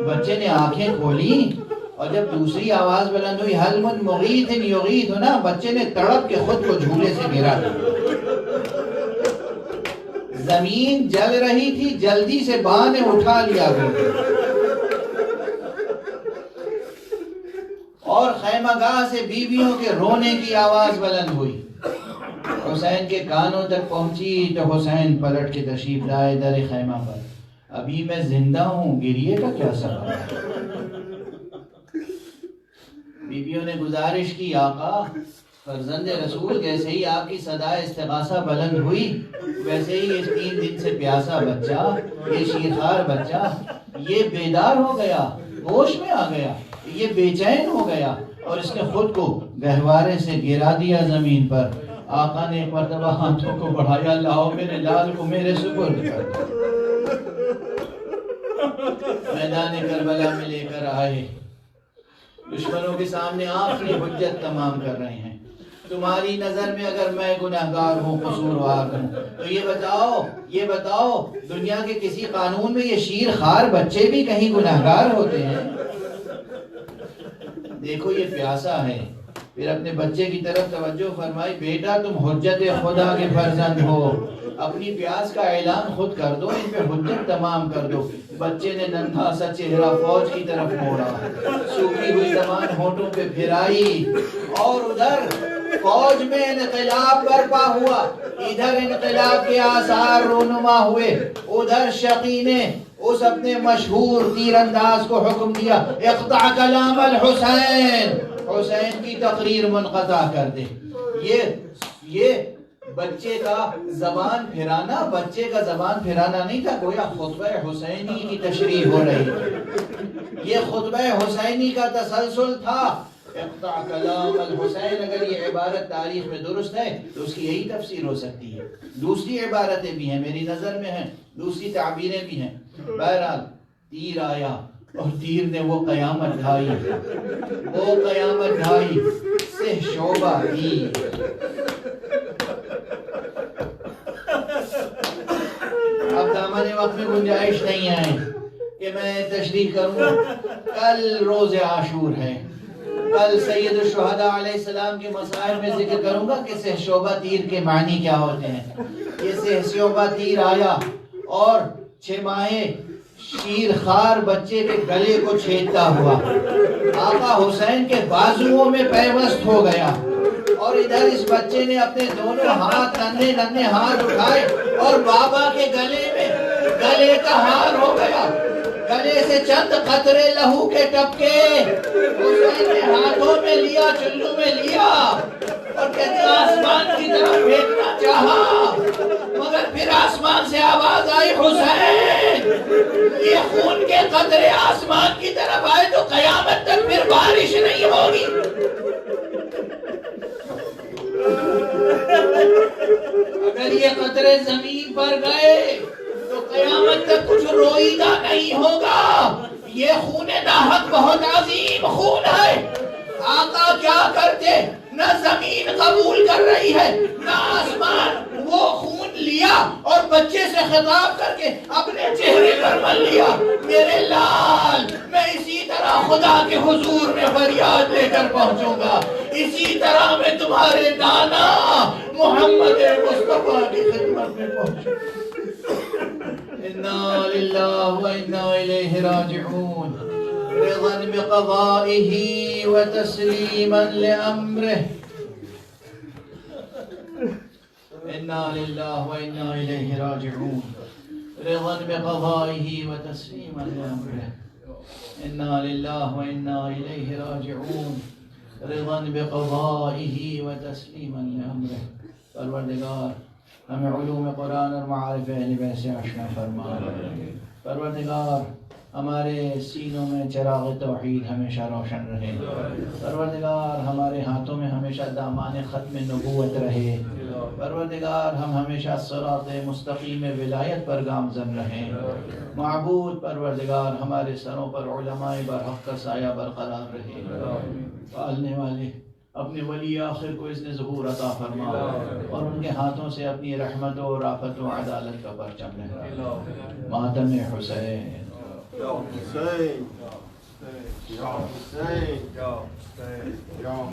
بچے نے آنکھیں کھولی، اور جب دوسری آواز بلند ہوئی حل من مغیث یغیثنا، بچے نے تڑپ کے خود کو جھولے سے گرا دیا. زمین جل رہی تھی، جلدی سے ماں نے اٹھا لیا گیا اور خیمہ گاہ سے بیویوں کے رونے کی آواز بلند ہوئی. حسین کے کانوں تک پہنچی تو حسین پلٹ کے تشریف لائے در خیمہ پر. ابھی میں زندہ ہوں، گریے کا کیا سبب ہے؟ بیویوں نے گزارش کی، آقا فرزند رسول جیسے ہی آپ کی صدا استغاثہ بلند ہوئی، ویسے ہی اس 3 دن سے پیاسا بچہ، یہ شیرخوار بچہ، یہ بیدار ہو گیا، ہوش میں آ گیا، یہ بے چین ہو گیا اور اس نے خود کو گہوارے سے گرا دیا زمین پر. آقا نے ایک مرتبہ ہاتھوں کو بڑھایا، لاؤ میرے لال کو میرے سپرد کر دو. میدان کربلا میں لے کر آئے، دشمنوں کے سامنے آخری حجت تمام کر رہے ہیں. تمہاری نظر میں اگر میں گناہگار ہوں، قصوروار ہوں، تو یہ بتاؤ دنیا کے کسی قانون میں یہ شیرخوار بچے بھی کہیں گناہگار ہوتے ہیں؟ دیکھو یہ پیاسا ہے. پھر اپنے بچے کی طرف توجہ فرمائی، بیٹا تم حجت خدا کے فرزند ہو، اپنی پیاس کا اعلان خود کر دو، ان پہ حجت تمام کر دو. بچے نے ننھا سا چہرہ فوج کی طرف موڑا، سوکھی ہوئی زبان ہونٹوں پہ پھرائی، اور ادھر فوج میں انقلاب برپا ہوا، ادھر انقلاب کے آثار رونما ہوئے. ادھر شقی نے اس اپنے مشہور تیر انداز کو حکم دیا، اقطع کلام الحسین، حسین کی تقریر منقطع کر دے. یہ بچے کا زبان پھرانا نہیں تھا، گویا خطبہ حسینی کی تشریح ہو رہی تھی. یہ خطبہ حسینی کا تسلسل تھا. اقطع کلام الحسین، اگر یہ عبارت تاریخ میں درست ہے تو اس کی یہی تفسیر ہو سکتی ہے. دوسری عبارتیں بھی ہیں، میری نظر میں ہیں، دوسری تعبیریں بھی ہیں. بہرحال تیر آیا اور تیر نے وہ قیامت ڈھائی، سہ شعبہ تیر. اب دامن وقت میں گنجائش نہیں ہے کہ میں تشریح کروں. کل روز عاشور ہے، کل سید الشہداء علیہ السلام کے مصائب میں ذکر کروں گا کہ سہ شعبہ تیر کے معنی کیا ہوتے ہیں. یہ سہ شعبہ تیر آیا اور 6 ماہے شیرخوار بچے کے گلے کو چھیدتا ہوا آقا حسین کے بازوؤں میں پیوست ہو گیا، اور ادھر اس بچے نے اپنے دونوں ہاتھ ننھے ہاتھ اٹھائے اور بابا کے گلے کا ہار ہو گیا. گلے سے چند قطرے لہو کے ٹپکے حسین نے ہاتھوں میں لیا، چلو میں لیا، اور کہتے آسمان کی طرف پھینکنا چاہا، مگر پھر آسمان سے آواز آئی، حسین یہ خون کے قطرے آسمان کی طرف آئے تو قیامت تک پھر بارش نہیں ہوگی. اگر یہ قطرے زمین پر گئے تو قیامت تک کچھ روئیدہ نہیں ہوگا. یہ خون ناحق بہت عظیم خون ہے. آقا کیا کرتے؟ نہ زمین قبول کر رہی ہے نہ آسمان. وہ خون لیا اور بچے سے خطاب کر کے اپنے چہرے پر مل لیا، میرے لال میں اسی طرح خدا کے حضور میں فریاد لے کر پہنچوں گا، اسی طرح میں تمہارے نانا محمد مصطفیٰ کی خدمت میں پہنچوں. انا للہ و انا الیہ راجعون. رضا بقضائه وتسلیما لامرہ. انا للہ و انا الیہ راجعون. رضا بقضائه وتسلیما لامرہ. انا للہ و انا الیہ راجعون. رضا بقضائه وتسلیما لامرہ. پروردگار ہمیں علوم قرآن اور معارف اہل بیت سے آشنا فرما. پروردگار ہمارے سینوں میں چراغ توحید ہمیشہ روشن رہے. پروردگار ہمارے ہاتھوں میں ہمیشہ دامان ختم نبوت رہے. پروردگار ہم ہمیشہ صراط مستقیم ولایت پر گامزن رہیں. معبود پروردگار ہمارے سروں پر علماء برحق کا سایہ برقرار رہے. پالنے والے اپنے ولی آخر کو اذن ظہور عطا فرما اور ان کے ہاتھوں سے اپنی رحمت و رافت و عدالت کا پرچم لہرا. ماتم حسین. یا حسین یا حسین یا حسین.